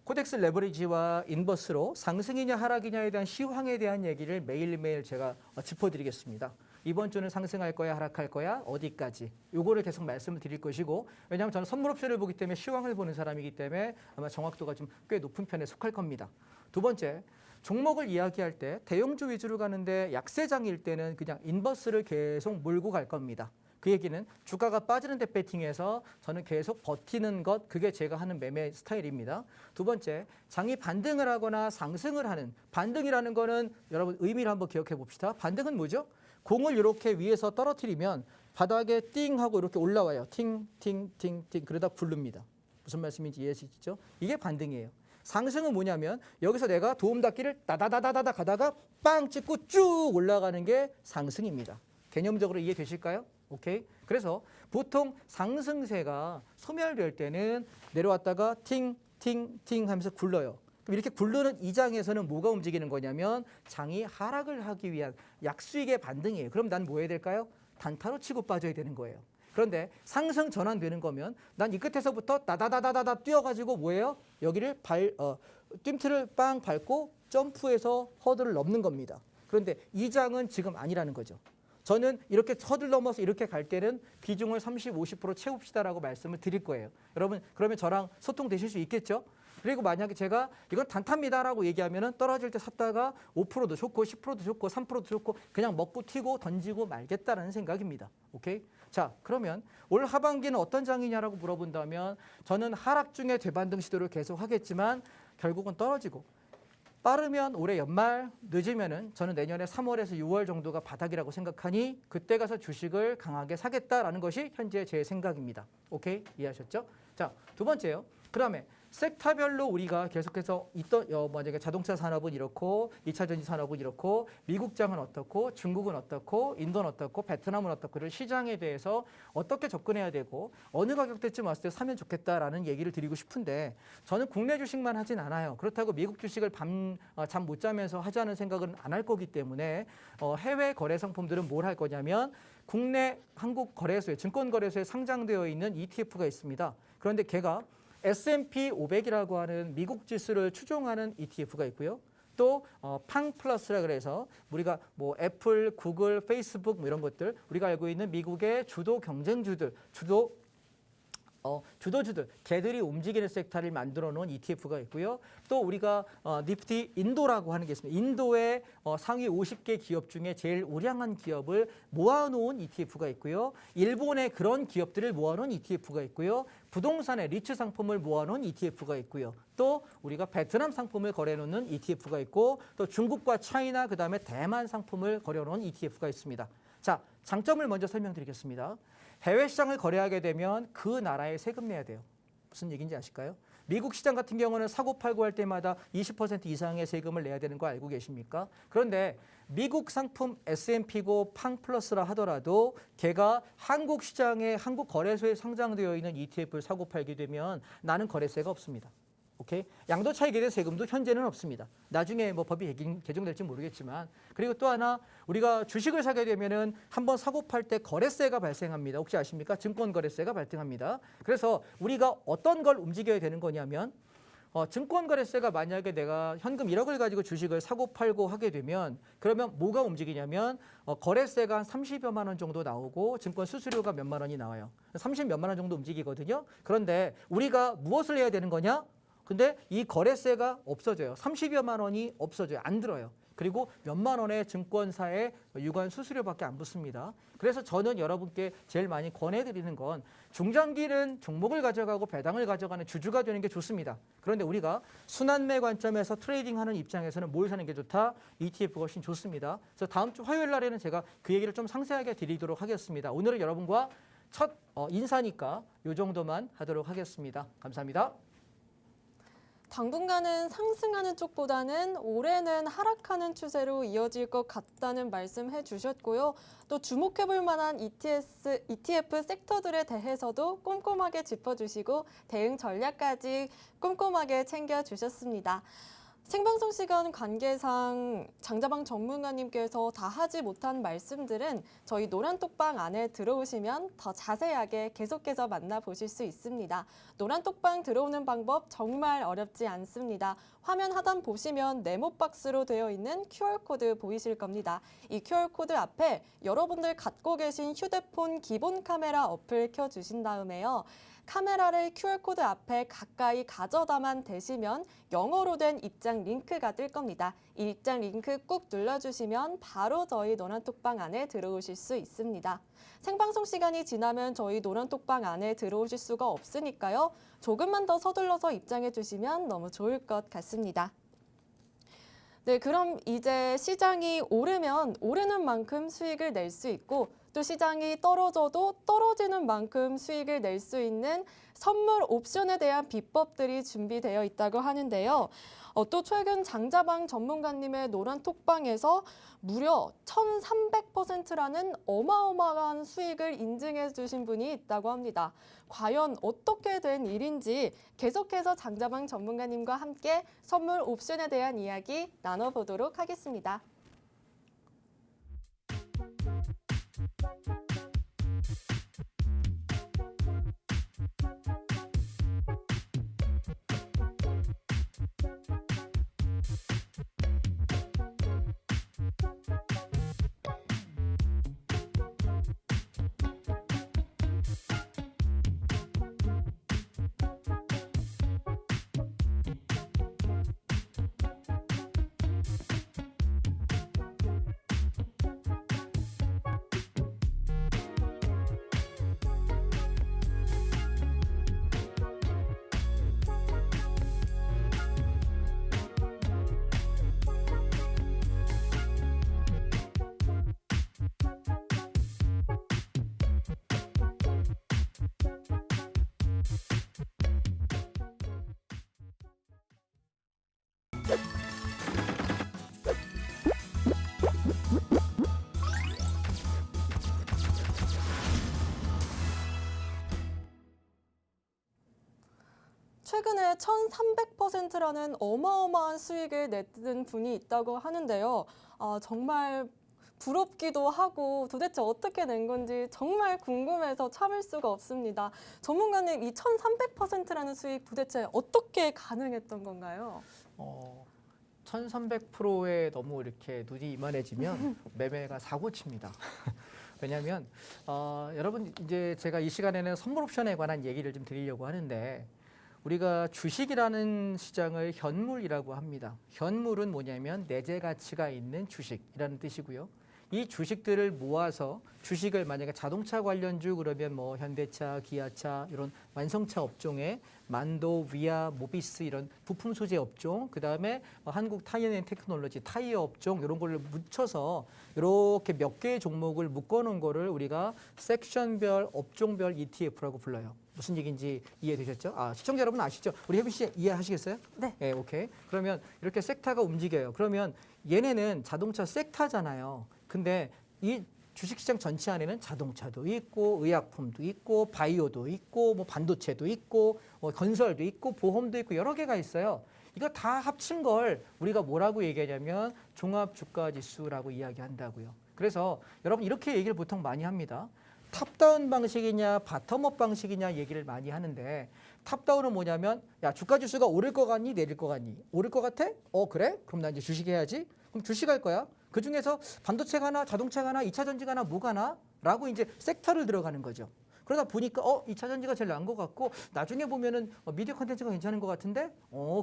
코덱스 레버리지와 인버스로 상승이냐 하락이냐에 대한 시황에 대한 얘기를 매일매일 제가 짚어드리겠습니다. 이번 주는 상승할 거야, 하락할 거야, 어디까지? 요거를 계속 말씀을 드릴 것이고 왜냐하면 저는 선물 옵션을 보기 때문에 시황을 보는 사람이기 때문에 아마 정확도가 좀 꽤 높은 편에 속할 겁니다. 두 번째, 종목을 이야기할 때 대형주 위주로 가는데 약세장일 때는 그냥 인버스를 계속 몰고 갈 겁니다. 그 얘기는 주가가 빠지는데 배팅해서 저는 계속 버티는 것, 그게 제가 하는 매매 스타일입니다. 두 번째, 장이 반등을 하거나 상승을 하는, 반등이라는 거는 여러분 의미를 한번 기억해 봅시다. 반등은 뭐죠? 공을 이렇게 위에서 떨어뜨리면 바닥에 띵 하고 이렇게 올라와요. 팅, 팅, 팅, 팅. 그러다 굴릅니다. 무슨 말씀인지 이해하시죠? 이게 반등이에요. 상승은 뭐냐면 여기서 내가 도움닫기를 따다다다다다 가다가 빵 찍고 쭉 올라가는 게 상승입니다. 개념적으로 이해되실까요? 오케이. 그래서 보통 상승세가 소멸될 때는 내려왔다가 팅, 팅, 팅 하면서 굴러요. 그럼 이렇게 굴르는 이 장에서는 뭐가 움직이는 거냐면 장이 하락을 하기 위한 약수익의 반등이에요. 그럼 난 뭐 해야 될까요? 단타로 치고 빠져야 되는 거예요. 그런데 상승 전환되는 거면 난 이 끝에서부터 다다다다다다 뛰어가지고 뭐예요? 여기를 뜀트를 빵 밟고 점프해서 허들을 넘는 겁니다. 그런데 이 장은 지금 아니라는 거죠. 저는 이렇게 허들 넘어서 이렇게 갈 때는 비중을 30, 50% 채웁시다라고 말씀을 드릴 거예요. 여러분 그러면 저랑 소통되실 수 있겠죠? 그리고 만약에 제가 이건 단타입니다라고 얘기하면은 떨어질 때 샀다가 5%도 좋고 10%도 좋고 3%도 좋고 그냥 먹고 튀고 던지고 말겠다라는 생각입니다. 오케이? 자, 그러면 올 하반기는 어떤 장이냐라고 물어본다면 저는 하락 중에 되반등 시도를 계속 하겠지만 결국은 떨어지고 빠르면 올해 연말, 늦으면은 저는 내년에 3월에서 6월 정도가 바닥이라고 생각하니 그때 가서 주식을 강하게 사겠다라는 것이 현재 제 생각입니다. 오케이? 이해하셨죠? 자, 두 번째요. 그다음에 섹터별로 우리가 계속해서 만약에 자동차 산업은 이렇고 2차 전지 산업은 이렇고 미국장은 어떻고 중국은 어떻고 인도는 어떻고 베트남은 어떻고를 시장에 대해서 어떻게 접근해야 되고 어느 가격대쯤 왔을 때 사면 좋겠다라는 얘기를 드리고 싶은데 저는 국내 주식만 하진 않아요. 그렇다고 미국 주식을 잠 못 자면서 하자는 생각은 안 할 거기 때문에 해외 거래 상품들은 뭘 할 거냐면 국내 한국 거래소에 증권거래소에 상장되어 있는 ETF가 있습니다. 그런데 걔가 S&P 500이라고 하는 미국 지수를 추종하는 ETF가 있고요. 또 팡 플러스라 그래서 우리가 뭐 애플, 구글, 페이스북 뭐 이런 것들 우리가 알고 있는 미국의 주도 경쟁주들, 주도주들, 걔들이 움직이는 섹터를 만들어 놓은 ETF가 있고요. 또 우리가 니프티 인도라고 하는 게 있습니다. 인도의 상위 50개 기업 중에 제일 우량한 기업을 모아놓은 ETF가 있고요. 일본의 그런 기업들을 모아놓은 ETF가 있고요. 부동산의 리츠 상품을 모아놓은 ETF가 있고요. 또 우리가 베트남 상품을 거래해놓는 ETF가 있고 또 중국과 차이나 그다음에 대만 상품을 거래해놓은 ETF가 있습니다. 자, 장점을 먼저 설명드리겠습니다. 해외 시장을 거래하게 되면 그 나라에 세금 내야 돼요. 무슨 얘기인지 아실까요? 미국 시장 같은 경우는 사고 팔고 할 때마다 20% 이상의 세금을 내야 되는 거 알고 계십니까? 그런데 미국 상품 S&P고 팡 플러스라 하더라도 걔가 한국 시장에 한국 거래소에 상장되어 있는 ETF를 사고 팔게 되면 나는 거래세가 없습니다. 오케이? 양도 차익에 대한 세금도 현재는 없습니다. 나중에 뭐 법이 개정될지 모르겠지만 그리고 또 하나 우리가 주식을 사게 되면은 한번 사고 팔 때 거래세가 발생합니다. 혹시 아십니까? 증권 거래세가 발생합니다. 그래서 우리가 어떤 걸 움직여야 되는 거냐면 증권 거래세가 만약에 내가 현금 1억을 가지고 주식을 사고 팔고 하게 되면 그러면 뭐가 움직이냐면 거래세가 한 30여만 원 정도 나오고 증권 수수료가 몇만 원이 나와요. 30 몇만 원 정도 움직이거든요. 그런데 우리가 무엇을 해야 되는 거냐? 근데 이 거래세가 없어져요. 30여만 원이 없어져요. 안 들어요. 그리고 몇만 원의 증권사의 유관 수수료밖에 안 붙습니다. 그래서 저는 여러분께 제일 많이 권해드리는 건 중장기는 종목을 가져가고 배당을 가져가는 주주가 되는 게 좋습니다. 그런데 우리가 순환매 관점에서 트레이딩하는 입장에서는 뭘 사는 게 좋다? ETF가 훨씬 좋습니다. 그래서 다음 주 화요일 날에는 제가 그 얘기를 좀 상세하게 드리도록 하겠습니다. 오늘은 여러분과 첫 인사니까 이 정도만 하도록 하겠습니다. 감사합니다. 당분간은 상승하는 쪽보다는 올해는 하락하는 추세로 이어질 것 같다는 말씀해 주셨고요. 또 주목해볼 만한 ETF 섹터들에 대해서도 꼼꼼하게 짚어주시고 대응 전략까지 꼼꼼하게 챙겨주셨습니다. 생방송 시간 관계상 장자방 전문가님께서 다 하지 못한 말씀들은 저희 노란톡방 안에 들어오시면 더 자세하게 계속해서 만나보실 수 있습니다. 노란톡방 들어오는 방법 정말 어렵지 않습니다. 화면 하단 보시면 네모박스로 되어 있는 QR코드 보이실 겁니다. 이 QR코드 앞에 여러분들 갖고 계신 휴대폰 기본 카메라 어플 켜주신 다음에요. 카메라를 QR코드 앞에 가까이 가져다만 대시면 영어로 된 입장 링크가 뜰 겁니다. 이 입장 링크 꾹 눌러주시면 바로 저희 노란톡방 안에 들어오실 수 있습니다. 생방송 시간이 지나면 저희 노란톡방 안에 들어오실 수가 없으니까요. 조금만 더 서둘러서 입장해 주시면 너무 좋을 것 같습니다. 네, 그럼 이제 시장이 오르면 오르는 만큼 수익을 낼 수 있고 또 시장이 떨어져도 떨어지는 만큼 수익을 낼 수 있는 선물 옵션에 대한 비법들이 준비되어 있다고 하는데요. 또 최근 장자방 전문가님의 노란톡방에서 무려 1,300%라는 어마어마한 수익을 인증해 주신 분이 있다고 합니다. 과연 어떻게 된 일인지 계속해서 장자방 전문가님과 함께 선물 옵션에 대한 이야기 나눠보도록 하겠습니다. 최근에 1,300%라는 어마어마한 수익을 냈던 분이 있다고 하는데요. 정말 부럽기도 하고 도대체 어떻게 낸 건지 정말 궁금해서 참을 수가 없습니다. 전문가님, 이 1,300%라는 수익 도대체 어떻게 가능했던 건가요? 1300%에 너무 이렇게 눈이 이만해지면 매매가 사고칩니다. 왜냐하면 여러분 이제 제가 이 시간에는 선물 옵션에 관한 얘기를 좀 드리려고 하는데 우리가 주식이라는 시장을 현물이라고 합니다. 현물은 뭐냐면 내재 가치가 있는 주식이라는 뜻이고요. 이 주식들을 모아서 주식을 만약에 자동차 관련주 그러면 뭐 현대차, 기아차 이런 완성차 업종에 만도, 위아, 모비스 이런 부품 소재 업종, 그다음에 한국 타이어앤테크놀로지 타이어 업종 이런 걸로 묻혀서 이렇게 몇 개의 종목을 묶어 놓은 거를 우리가 섹션별, 업종별 ETF라고 불러요. 무슨 얘기인지 이해되셨죠? 시청자 여러분 아시죠? 우리 혜빈 씨 이해하시겠어요? 네. 네, 오케이. 그러면 이렇게 섹터가 움직여요. 그러면 얘네는 자동차 섹터잖아요. 근데 이 주식시장 전체 안에는 자동차도 있고 의약품도 있고 바이오도 있고 뭐 반도체도 있고 건설도 있고 보험도 있고 여러 개가 있어요. 이거 다 합친 걸 우리가 뭐라고 얘기하냐면 종합주가지수라고 이야기한다고요. 그래서 여러분 이렇게 얘기를 보통 많이 합니다. 탑다운 방식이냐 바텀업 방식이냐 얘기를 많이 하는데 탑다운은 뭐냐면 야 주가지수가 오를 것 같니 내릴 것 같니? 오를 것 같아? 그래? 그럼 나 이제 주식 해야지. 그럼 주식 할 거야. 그중에서 반도체가 하나 자동차가 하나 2차 전지가 하나 뭐가 하나? 라고 이제 섹터를 들어가는 거죠. 그러다 보니까 2차 전지가 제일 나은 것 같고 나중에 보면은 미디어 컨텐츠가 괜찮은 것 같은데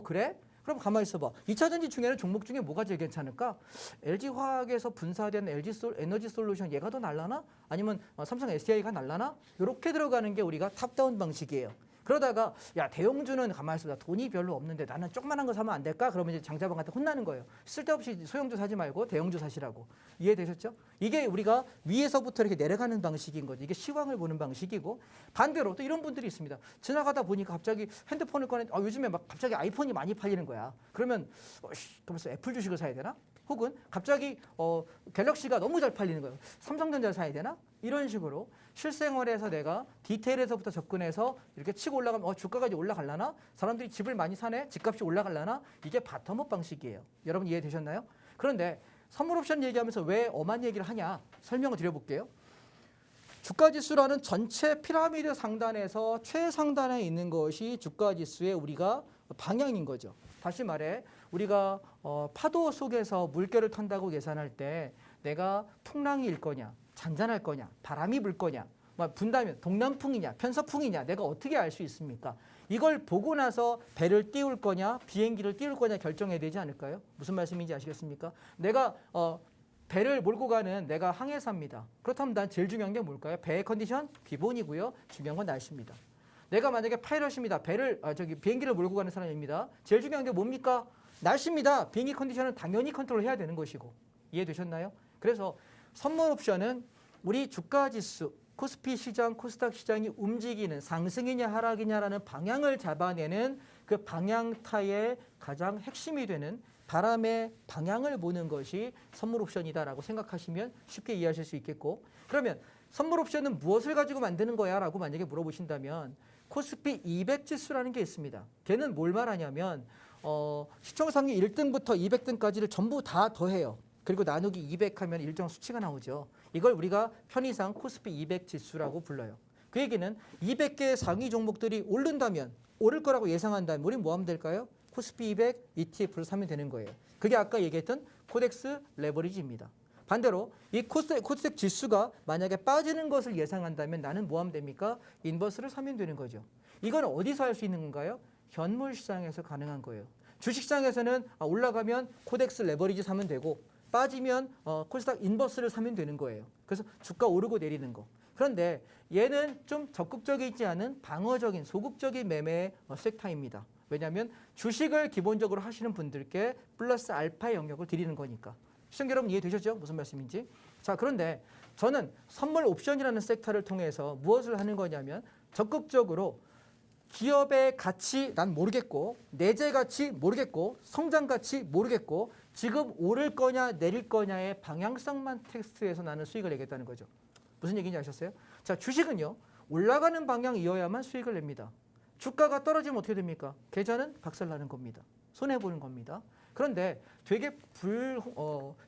그래? 그럼 가만히 있어봐. 2차 전지 중에는 종목 중에 뭐가 제일 괜찮을까? LG화학에서 분사된 에너지 솔루션 얘가 더 날라나? 아니면 삼성 SDI가 날라나? 이렇게 들어가는 게 우리가 탑다운 방식이에요. 그러다가 야 대형주는 가만히 있어봐. 돈이 별로 없는데 나는 조그만한 거 사면 안 될까? 그러면 이제 장자방한테 혼나는 거예요. 쓸데없이 소형주 사지 말고 대형주 사시라고. 이해되셨죠? 이게 우리가 위에서부터 이렇게 내려가는 방식인 거죠. 이게 시황을 보는 방식이고 반대로 또 이런 분들이 있습니다. 지나가다 보니까 갑자기 핸드폰을 꺼내 요즘에 막 갑자기 아이폰이 많이 팔리는 거야. 그러면 그러면서 애플 주식을 사야 되나? 혹은 갑자기 갤럭시가 너무 잘 팔리는 거예요. 삼성전자를 사야 되나? 이런 식으로 실생활에서 내가 디테일에서부터 접근해서 이렇게 치고 올라가면 주가가 이제 올라갈라나? 사람들이 집을 많이 사네? 집값이 올라갈라나? 이게 바텀업 방식이에요. 여러분 이해되셨나요? 그런데 선물 옵션 얘기하면서 왜 엄한 얘기를 하냐? 설명을 드려볼게요. 주가지수라는 전체 피라미드 상단에서 최상단에 있는 것이 주가지수의 우리가 방향인 거죠. 다시 말해 우리가 파도 속에서 물결을 탄다고 계산할 때 내가 풍랑이 일 거냐 잔잔할 거냐 바람이 불 거냐 분다면 동남풍이냐 편서풍이냐 내가 어떻게 알 수 있습니까? 이걸 보고 나서 배를 띄울 거냐 비행기를 띄울 거냐 결정해야 되지 않을까요? 무슨 말씀인지 아시겠습니까? 내가 배를 몰고 가는 내가 항해사입니다. 그렇다면 난 제일 중요한 게 뭘까요? 배의 컨디션 기본이고요. 중요한 건 날씨입니다. 내가 만약에 파이럿입니다. 비행기를 몰고 가는 사람입니다. 제일 중요한 게 뭡니까? 날씨입니다. 비행기 컨디션은 당연히 컨트롤해야 되는 것이고. 이해되셨나요? 그래서 선물 옵션은 우리 주가지수, 코스피 시장, 코스닥 시장이 움직이는 상승이냐 하락이냐라는 방향을 잡아내는 그 방향타의 가장 핵심이 되는 바람의 방향을 보는 것이 선물 옵션이다라고 생각하시면 쉽게 이해하실 수 있겠고 그러면 선물 옵션은 무엇을 가지고 만드는 거야? 라고 만약에 물어보신다면 코스피 200 지수라는 게 있습니다. 걔는 뭘 말하냐면 시총상위 1등부터 200등까지를 전부 다 더해요. 그리고 나누기 200 하면 일정 수치가 나오죠. 이걸 우리가 편의상 코스피 200 지수라고 불러요. 그 얘기는 200개의 상위 종목들이 오른다면 오를 거라고 예상한다면 우리는 뭐 하면 될까요? 코스피 200 ETF를 사면 되는 거예요. 그게 아까 얘기했던 코덱스 레버리지입니다. 반대로 이 코스닥 지수가 만약에 빠지는 것을 예상한다면 나는 뭐 하면 됩니까? 인버스를 사면 되는 거죠. 이건 어디서 할 수 있는 건가요? 현물 시장에서 가능한 거예요. 주식시장에서는 올라가면 코덱스 레버리지 사면 되고 빠지면 코스닥 인버스를 사면 되는 거예요. 그래서 주가 오르고 내리는 거. 그런데 얘는 좀 적극적이지 않은 방어적인 소극적인 매매의 섹터입니다. 왜냐하면 주식을 기본적으로 하시는 분들께 플러스 알파의 영역을 드리는 거니까. 시청자 여러분 이해되셨죠? 무슨 말씀인지. 자, 그런데 저는 선물 옵션이라는 섹터를 통해서 무엇을 하는 거냐면 적극적으로 기업의 가치 난 모르겠고 내재 가치 모르겠고 성장 가치 모르겠고 지금 오를 거냐 내릴 거냐의 방향성만 테스트해서 나는 수익을 내겠다는 거죠. 무슨 얘기인지 아셨어요? 자, 주식은요. 올라가는 방향이어야만 수익을 냅니다. 주가가 떨어지면 어떻게 됩니까? 계좌는 박살나는 겁니다. 손해보는 겁니다. 그런데 되게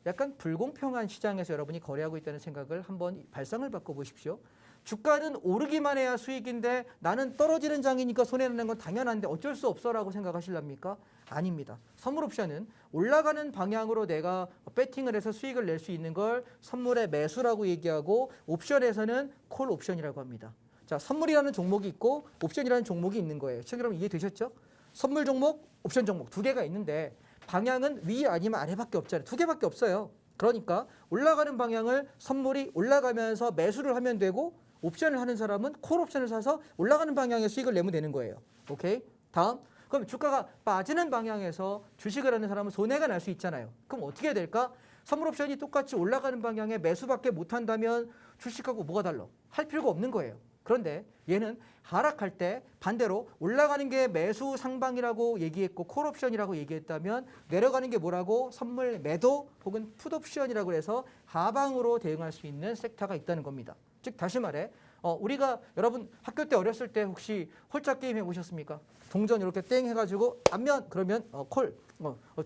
약간 불공평한 시장에서 여러분이 거래하고 있다는 생각을 한번 발상을 바꿔보십시오. 주가는 오르기만 해야 수익인데 나는 떨어지는 장이니까 손해내는 건 당연한데 어쩔 수 없어라고 생각하실랍니까? 아닙니다. 선물 옵션은 올라가는 방향으로 내가 배팅을 해서 수익을 낼 수 있는 걸 선물의 매수라고 얘기하고 옵션에서는 콜 옵션이라고 합니다. 자, 선물이라는 종목이 있고 옵션이라는 종목이 있는 거예요. 시청자 여러분 이해되셨죠? 선물 종목, 옵션 종목 두 개가 있는데 방향은 위 아니면 아래밖에 없잖아요. 두 개밖에 없어요. 그러니까 올라가는 방향을 선물이 올라가면서 매수를 하면 되고 옵션을 하는 사람은 콜 옵션을 사서 올라가는 방향의 수익을 내면 되는 거예요. 오케이? 다음. 그럼 주가가 빠지는 방향에서 주식을 하는 사람은 손해가 날 수 있잖아요. 그럼 어떻게 해야 될까? 선물 옵션이 똑같이 올라가는 방향에 매수밖에 못 한다면 주식하고 뭐가 달라? 할 필요가 없는 거예요. 그런데 얘는 하락할 때 반대로 올라가는 게 매수 상방이라고 얘기했고 콜 옵션이라고 얘기했다면 내려가는 게 뭐라고? 선물 매도 혹은 풋 옵션이라고 해서 하방으로 대응할 수 있는 섹터가 있다는 겁니다. 즉 다시 말해 우리가 여러분 학교 때 어렸을 때 혹시 홀짝 게임 해보셨습니까? 동전 이렇게 땡 해가지고 앞면 그러면 콜,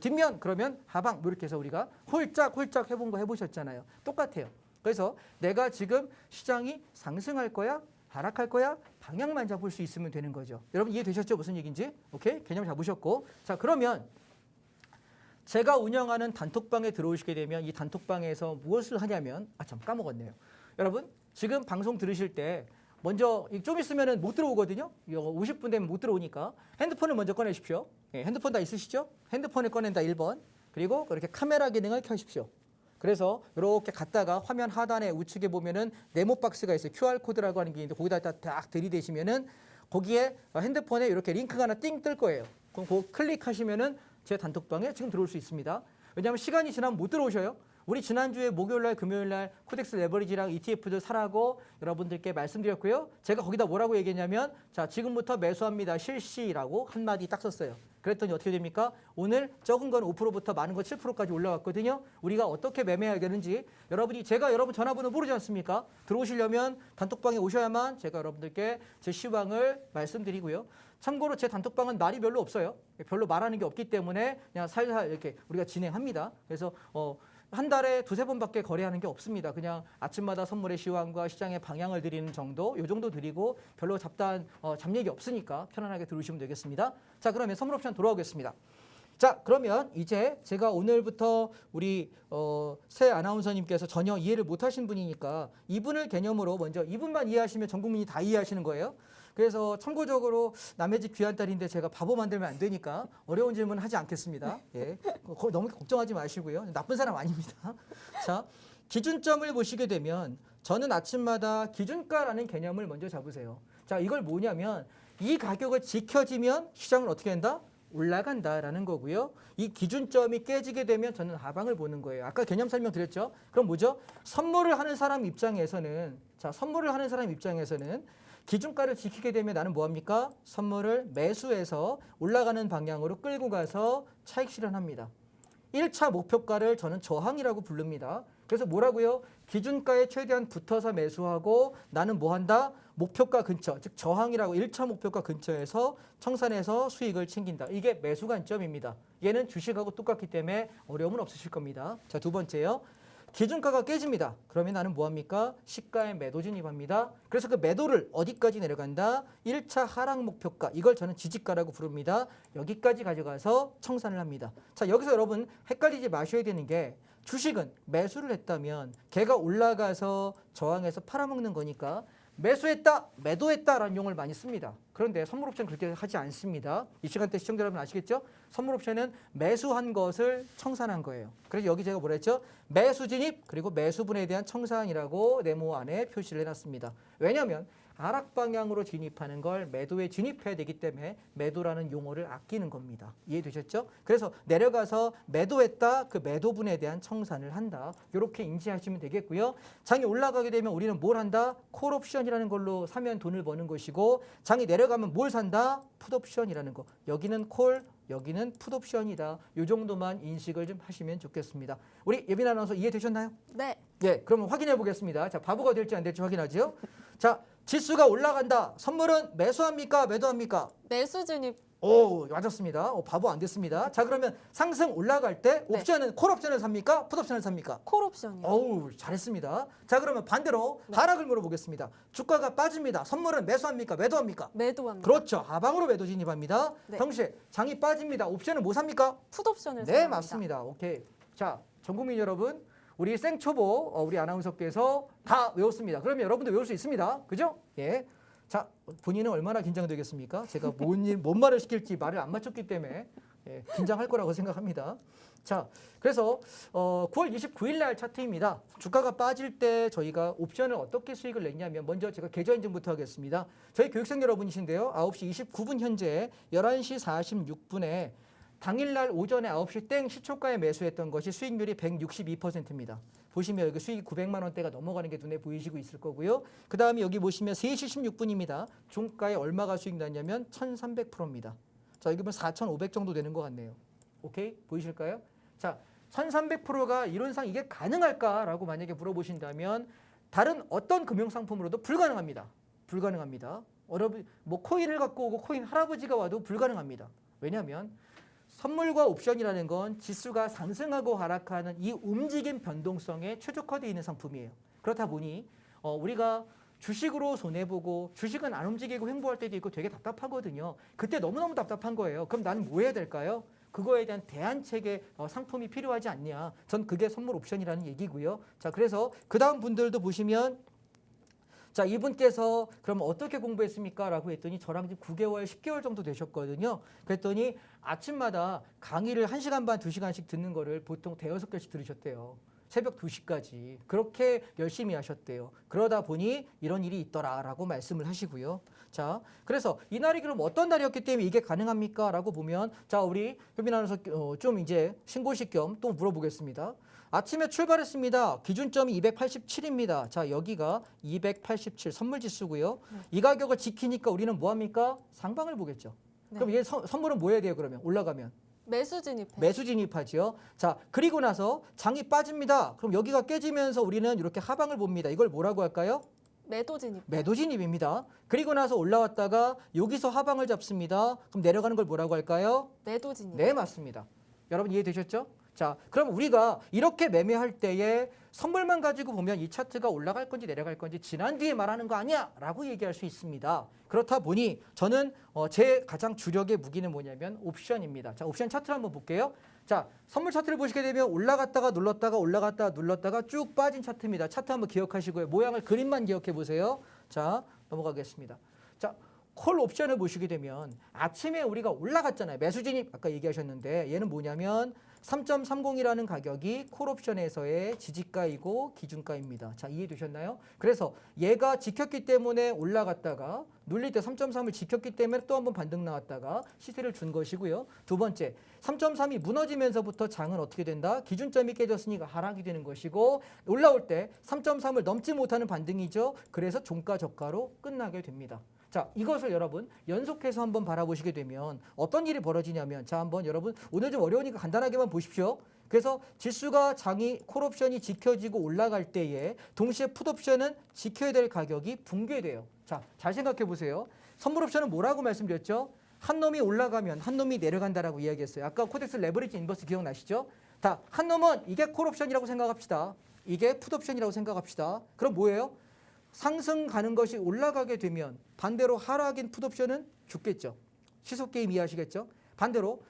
뒷면 그러면 하방 뭐 이렇게 해서 우리가 홀짝 해본 거 해보셨잖아요. 똑같아요. 그래서 내가 지금 시장이 상승할 거야? 하락할 거야? 방향만 잡을 수 있으면 되는 거죠. 여러분 이해되셨죠? 무슨 얘기인지? 오케이? 개념 잡으셨고. 자, 그러면 제가 운영하는 단톡방에 들어오시게 되면 이 단톡방에서 무엇을 하냐면 참 까먹었네요. 여러분 지금 방송 들으실 때 먼저 좀 있으면 못 들어오거든요. 50분 되면 못 들어오니까 핸드폰을 먼저 꺼내십시오. 예, 핸드폰 다 있으시죠? 핸드폰을 꺼낸다 1번. 그리고 이렇게 카메라 기능을 켜십시오. 그래서 이렇게 갔다가 화면 하단에 우측에 보면은 네모 박스가 있어요. QR코드라고 하는 게 있는데 거기다 딱 들이대시면은 거기에 핸드폰에 이렇게 링크가 하나 띵 뜰 거예요. 그럼 그거 클릭하시면은 제 단톡방에 지금 들어올 수 있습니다. 왜냐하면 시간이 지나면 못 들어오셔요. 우리 지난주에 목요일날 금요일날 코덱스 레버리지랑 ETF들 사라고 여러분들께 말씀드렸고요. 제가 거기다 뭐라고 얘기했냐면 자 지금부터 매수합니다 실시라고 한마디 딱 썼어요. 그랬더니 어떻게 됩니까? 오늘 적은 건 5%부터 많은 건 7%까지 올라왔거든요. 우리가 어떻게 매매해야 되는지 제가 여러분 전화번호 모르지 않습니까? 들어오시려면 단톡방에 오셔야만 제가 여러분들께 제 시황을 말씀드리고요. 참고로 제 단톡방은 말이 별로 없어요. 별로 말하는 게 없기 때문에 그냥 살살 이렇게 우리가 진행합니다. 그래서 한 달에 두세 번밖에 거래하는 게 없습니다. 그냥 아침마다 선물의 시황과 시장의 방향을 드리는 정도, 요 정도 드리고 별로 잡다한 잡얘기 없으니까 편안하게 들으시면 되겠습니다. 자, 그러면 선물 옵션 돌아오겠습니다. 자, 그러면 이제 제가 오늘부터 우리 새 아나운서님께서 전혀 이해를 못하신 분이니까 이분을 개념으로 먼저 이분만 이해하시면 전 국민이 다 이해하시는 거예요. 그래서 참고적으로 남의 집 귀한 딸인데 제가 바보 만들면 안 되니까 어려운 질문 하지 않겠습니다. 예, 너무 걱정하지 마시고요. 나쁜 사람 아닙니다. 자, 기준점을 보시게 되면 저는 아침마다 기준가라는 개념을 먼저 잡으세요. 자, 이걸 뭐냐면 이 가격을 지켜지면 시장은 어떻게 한다? 올라간다라는 거고요. 이 기준점이 깨지게 되면 저는 하방을 보는 거예요. 아까 개념 설명드렸죠? 그럼 뭐죠? 선물을 하는 사람 입장에서는 기준가를 지키게 되면 나는 뭐합니까? 선물을 매수해서 올라가는 방향으로 끌고 가서 차익 실현합니다. 1차 목표가를 저는 저항이라고 부릅니다. 그래서 뭐라고요? 기준가에 최대한 붙어서 매수하고 나는 뭐한다? 목표가 근처, 즉 저항이라고 1차 목표가 근처에서 청산해서 수익을 챙긴다. 이게 매수 관점입니다. 얘는 주식하고 똑같기 때문에 어려움은 없으실 겁니다. 자, 두 번째요. 기준가가 깨집니다. 그러면 나는 뭐합니까? 시가에 매도 진입합니다. 그래서 그 매도를 어디까지 내려간다? 1차 하락 목표가. 이걸 저는 지지가라고 부릅니다. 여기까지 가져가서 청산을 합니다. 자, 여기서 여러분 헷갈리지 마셔야 되는 게 주식은 매수를 했다면 걔가 올라가서 저항해서 팔아먹는 거니까 매수했다, 매도했다라는 용어를 많이 씁니다. 그런데 선물 옵션은 그렇게 하지 않습니다. 이 시간대 시청자 여러분 아시겠죠? 선물 옵션은 매수한 것을 청산한 거예요. 그래서 여기 제가 뭐라 했죠? 매수 진입 그리고 매수분에 대한 청산이라고 네모 안에 표시를 해놨습니다. 왜냐하면 하락 방향으로 진입하는 걸 매도에 진입해야 되기 때문에 매도라는 용어를 아끼는 겁니다. 이해되셨죠? 그래서 내려가서 매도했다. 그 매도분에 대한 청산을 한다. 이렇게 인지하시면 되겠고요. 장이 올라가게 되면 우리는 뭘 한다? 콜옵션이라는 걸로 사면 돈을 버는 것이고 장이 내려가면 뭘 산다? 풋옵션이라는 거. 여기는 콜, 여기는 풋옵션이다. 이 정도만 인식을 좀 하시면 좋겠습니다. 우리 예빈 아나운서 이해되셨나요? 네. 예, 그러면 확인해 보겠습니다. 자, 바보가 될지 안 될지 확인하죠. 자, 지수가 올라간다. 선물은 매수합니까? 매도합니까? 매수 진입. 오, 맞았습니다. 바보 안 됐습니다. 자, 그러면 상승 올라갈 때 네. 옵션은 콜옵션을 삽니까? 풋옵션을 삽니까? 콜옵션이요. 어우, 잘했습니다. 자, 그러면 반대로 네. 하락을 물어보겠습니다. 주가가 빠집니다. 선물은 매수합니까? 매도합니까? 매도합니다. 그렇죠. 하방으로 매도 진입합니다. 네. 동시에 장이 빠집니다. 옵션은 뭐 삽니까? 풋옵션을 네, 사용합니다. 맞습니다. 오케이. 자, 전 국민 여러분, 우리 생초보 우리 아나운서께서 다 외웠습니다. 그러면 여러분도 외울 수 있습니다. 그죠? 예. 자, 본인은 얼마나 긴장되겠습니까? 제가 뭔 말을 시킬지 말을 안 맞췄기 때문에 예, 긴장할 거라고 생각합니다. 자, 그래서 9월 29일 날 차트입니다. 주가가 빠질 때 저희가 옵션을 어떻게 수익을 냈냐면 먼저 제가 계좌 인증부터 하겠습니다. 저희 교육생 여러분이신데요. 9시 29분 현재 11시 46분에 당일날 오전에 9시 땡 시초가에 매수했던 것이 수익률이 162%입니다. 보시면 여기 수익이 900만 원대가 넘어가는 게 눈에 보이시고 있을 거고요. 그 다음에 여기 보시면 3시 16분입니다. 종가에 얼마가 수익 났냐면 1300%입니다. 자, 여기 보면 4500 정도 되는 것 같네요. 오케이? 보이실까요? 자, 1300%가 이론상 이게 가능할까라고 만약에 물어보신다면 다른 어떤 금융상품으로도 불가능합니다. 불가능합니다. 여러분, 뭐 코인을 갖고 오고 코인 할아버지가 와도 불가능합니다. 왜냐하면 선물과 옵션이라는 건 지수가 상승하고 하락하는 이 움직임 변동성에 최적화되어 있는 상품이에요. 그렇다 보니 우리가 주식으로 손해보고 주식은 안 움직이고 횡보할 때도 있고 되게 답답하거든요. 그때 너무너무 답답한 거예요. 그럼 나는 뭐 해야 될까요? 그거에 대한 대안책의 상품이 필요하지 않냐. 전 그게 선물 옵션이라는 얘기고요. 자, 그래서 그 다음 분들도 보시면 자, 이분께서 그럼 어떻게 공부했습니까? 라고 했더니 저랑 지금 9개월, 10개월 정도 되셨거든요. 그랬더니 아침마다 강의를 1시간 반, 2시간씩 듣는 거를 보통 대여섯 개씩 들으셨대요. 새벽 2시까지. 그렇게 열심히 하셨대요. 그러다 보니 이런 일이 있더라라고 말씀을 하시고요. 자, 그래서 이날이 그럼 어떤 날이었기 때문에 이게 가능합니까? 라고 보면 자, 우리 효빈 아나운서 좀 이제 신고식 겸 또 물어보겠습니다. 아침에 출발했습니다. 기준점이 287입니다. 자, 여기가 287 선물지수고요. 네. 이 가격을 지키니까 우리는 뭐합니까? 상방을 보겠죠. 네. 그럼 얘 선물은 뭐 해야 돼요? 그러면 올라가면 매수 진입해. 매수 진입하죠. 자, 그리고 나서 장이 빠집니다. 그럼 여기가 깨지면서 우리는 이렇게 하방을 봅니다. 이걸 뭐라고 할까요? 매도 진입. 매도 진입입니다. 그리고 나서 올라왔다가 여기서 하방을 잡습니다. 그럼 내려가는 걸 뭐라고 할까요? 매도 진입. 네, 맞습니다. 여러분 이해되셨죠? 자, 그럼 우리가 이렇게 매매할 때에 선물만 가지고 보면 이 차트가 올라갈 건지 내려갈 건지 지난 뒤에 말하는 거 아니야 라고 얘기할 수 있습니다. 그렇다 보니 저는 제 가장 주력의 무기는 뭐냐면 옵션입니다. 자, 옵션 차트를 한번 볼게요. 자, 선물 차트를 보시게 되면 올라갔다가 눌렀다가 올라갔다가 눌렀다가 쭉 빠진 차트입니다. 차트 한번 기억하시고요. 모양을 그림만 기억해 보세요. 자, 넘어가겠습니다. 자, 콜 옵션을 보시게 되면 아침에 우리가 올라갔잖아요. 매수 진입 아까 얘기하셨는데 얘는 뭐냐면 3.30이라는 가격이 콜옵션에서의 지지가이고 기준가입니다. 자, 이해되셨나요? 그래서 얘가 지켰기 때문에 올라갔다가 눌릴 때 3.3을 지켰기 때문에 또 한번 반등 나왔다가 시세를 준 것이고요. 두 번째, 3.3이 무너지면서부터 장은 어떻게 된다? 기준점이 깨졌으니까 하락이 되는 것이고 올라올 때 3.3을 넘지 못하는 반등이죠. 그래서 종가 저가로 끝나게 됩니다. 자, 이것을 여러분 연속해서 한번 바라보시게 되면 어떤 일이 벌어지냐면 자, 한번 여러분 오늘 좀 어려우니까 간단하게만 보십시오. 그래서 지수가 장이 콜옵션이 지켜지고 올라갈 때에 동시에 풋옵션은 지켜야 될 가격이 붕괴돼요. 자, 잘 생각해 보세요. 선물옵션은 뭐라고 말씀드렸죠? 한 놈이 올라가면 한 놈이 내려간다라고 이야기했어요. 아까 코덱스 레버리지 인버스 기억나시죠? 자, 한 놈은 이게 콜옵션이라고 생각합시다. 이게 풋옵션이라고 생각합시다. 그럼 뭐예요? 상승 가는 것이 올라가게 되면 반대로 하락인 풋옵션은 죽겠죠. 시속 게임 이해하시겠죠? 반대로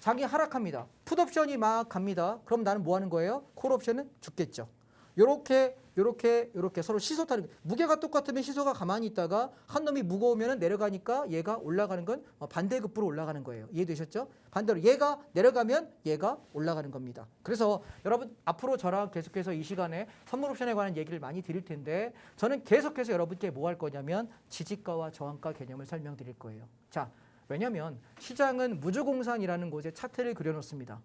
장이 하락합니다. 풋옵션이 막 갑니다. 그럼 나는 뭐 하는 거예요? 콜옵션은 죽겠죠. 이렇게 이렇게 서로 시소 타는 무게가 똑같으면 시소가 가만히 있다가 한 놈이 무거우면 내려가니까 얘가 올라가는 건 반대급부로 올라가는 거예요. 이해되셨죠? 반대로 얘가 내려가면 얘가 올라가는 겁니다. 그래서 여러분 앞으로 저랑 계속해서 이 시간에 선물 옵션에 관한 얘기를 많이 드릴 텐데 저는 계속해서 여러분께 뭐 할 거냐면 지지가와 저항가 개념을 설명드릴 거예요. 자, 왜냐하면 시장은 무주공산이라는 곳에 차트를 그려놓습니다.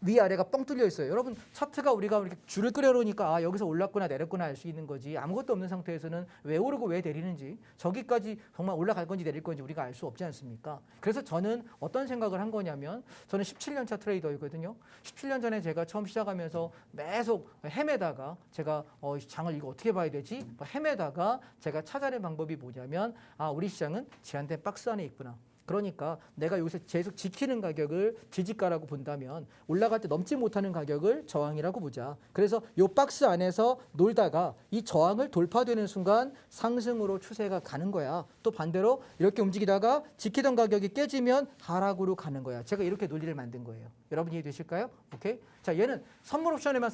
위아래가 뻥 뚫려 있어요. 여러분 차트가 우리가 이렇게 줄을 그려놓으니까 여기서 올랐구나 내렸구나 알 수 있는 거지 아무것도 없는 상태에서는 왜 오르고 왜 내리는지 저기까지 정말 올라갈 건지 내릴 건지 우리가 알 수 없지 않습니까? 그래서 저는 어떤 생각을 한 거냐면 저는 17년 차 트레이더이거든요. 17년 전에 제가 처음 시작하면서 계속 헤매다가 제가 장을 이거 어떻게 봐야 되지? 헤매다가 제가 찾아낸 방법이 뭐냐면 우리 시장은 제한된 박스 안에 있구나. 그러니까 내가 여기서 계속 지키는 가격을 지지가라고 본다면 올라갈 때 넘지 못하는 가격을 저항이라고 보자. 그래서 이 박스 안에서 놀다가 이 저항을 돌파되는 순간 상승으로 추세가 가는 거야. 또 반대로 이렇게 움직이다가 지키던 가격이 깨지면 하락으로 가는 거야. 제가 이렇게 논리를 만든 거예요. 여러분 이해되실까요? 오케이? 자, 얘는 선물 옵션에만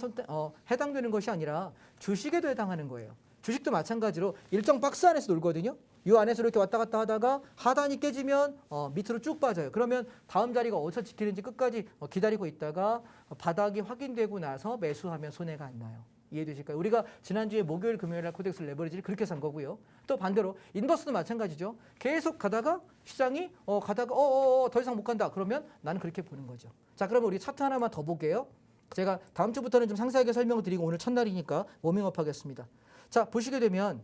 해당되는 것이 아니라 주식에도 해당하는 거예요. 주식도 마찬가지로 일정 박스 안에서 놀거든요. 이 안에서 이렇게 왔다 갔다 하다가 하단이 깨지면 밑으로 쭉 빠져요. 그러면 다음 자리가 어디서 지키는지 끝까지 기다리고 있다가 바닥이 확인되고 나서 매수하면 손해가 안 나요. 이해되실까요? 우리가 지난주에 목요일 금요일 날 코덱스 레버리지를 그렇게 산 거고요. 또 반대로 인버스도 마찬가지죠. 계속 가다가 시장이 가다가 더 이상 못 간다. 그러면 나는 그렇게 보는 거죠. 자, 그러면 우리 차트 하나만 더 볼게요. 제가 다음 주부터는 좀 상세하게 설명을 드리고 오늘 첫날이니까 워밍업 하겠습니다. 자, 보시게 되면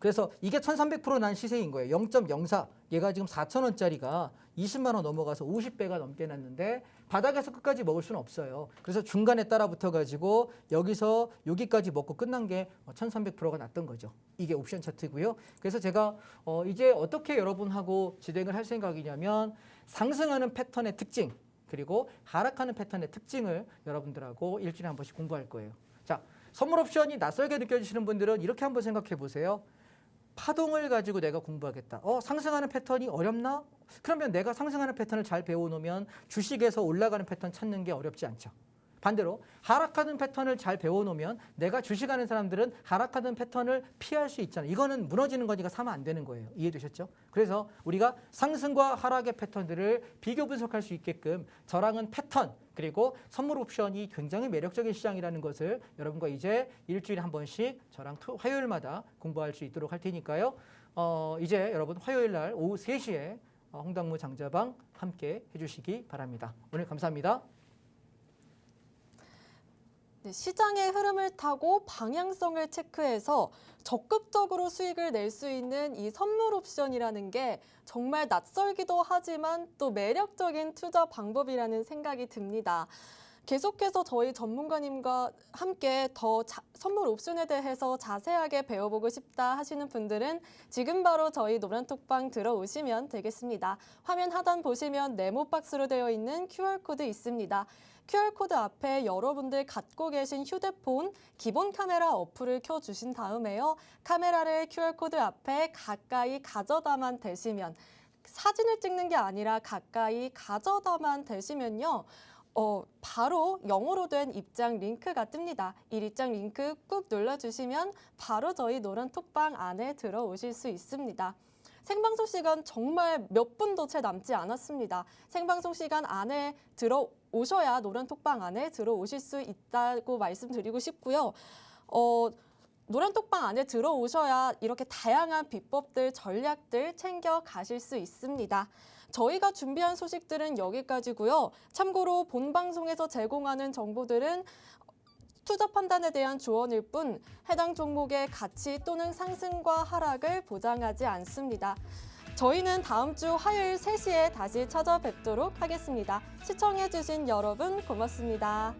그래서 이게 1300% 난 시세인 거예요. 0.04. 얘가 지금 4,000원짜리가 20만 원 넘어가서 50배가 넘게 났는데 바닥에서 끝까지 먹을 수는 없어요. 그래서 중간에 따라 붙어가지고 여기서 여기까지 먹고 끝난 게 1300%가 났던 거죠. 이게 옵션 차트고요. 그래서 제가 이제 어떻게 여러분하고 진행을 할 생각이냐면 상승하는 패턴의 특징 그리고 하락하는 패턴의 특징을 여러분들하고 일주일에 한 번씩 공부할 거예요. 자, 선물 옵션이 낯설게 느껴지시는 분들은 이렇게 한번 생각해 보세요. 파동을 가지고 내가 공부하겠다. 상승하는 패턴이 어렵나? 그러면 내가 상승하는 패턴을 잘 배워놓으면 주식에서 올라가는 패턴 찾는 게 어렵지 않죠. 반대로 하락하는 패턴을 잘 배워놓으면 내가 주식하는 사람들은 하락하는 패턴을 피할 수 있잖아요. 이거는 무너지는 거니까 사면 안 되는 거예요. 이해되셨죠? 그래서 우리가 상승과 하락의 패턴들을 비교 분석할 수 있게끔 저랑은 패턴 그리고 선물 옵션이 굉장히 매력적인 시장이라는 것을 여러분과 이제 일주일에 한 번씩 저랑 화요일마다 공부할 수 있도록 할 테니까요. 이제 여러분 화요일 날 오후 3시에 홍당무 장자방 함께 해주시기 바랍니다. 오늘 감사합니다. 네, 시장의 흐름을 타고 방향성을 체크해서 적극적으로 수익을 낼 수 있는 이 선물 옵션이라는 게 정말 낯설기도 하지만 또 매력적인 투자 방법이라는 생각이 듭니다. 계속해서 저희 전문가님과 함께 더 선물 옵션에 대해서 자세하게 배워보고 싶다 하시는 분들은 지금 바로 저희 노란톡방 들어오시면 되겠습니다. 화면 하단 보시면 네모 박스로 되어 있는 QR코드 있습니다. QR코드 앞에 여러분들 갖고 계신 휴대폰 기본 카메라 어플을 켜주신 다음에요. 카메라를 QR코드 앞에 가까이 가져다만 대시면 사진을 찍는 게 아니라 가까이 가져다만 대시면요. 바로 영어로 된 입장 링크가 뜹니다. 이 입장 링크 꾹 눌러주시면 바로 저희 노란톡방 안에 들어오실 수 있습니다. 생방송 시간 정말 몇 분도 채 남지 않았습니다. 생방송 시간 안에 들어오셔야 노란톡방 안에 들어오실 수 있다고 말씀드리고 싶고요. 노란톡방 안에 들어오셔야 이렇게 다양한 비법들, 전략들 챙겨 가실 수 있습니다. 저희가 준비한 소식들은 여기까지고요. 참고로 본 방송에서 제공하는 정보들은 투자 판단에 대한 조언일 뿐 해당 종목의 가치 또는 상승과 하락을 보장하지 않습니다. 저희는 다음 주 화요일 3시에 다시 찾아뵙도록 하겠습니다. 시청해주신 여러분 고맙습니다.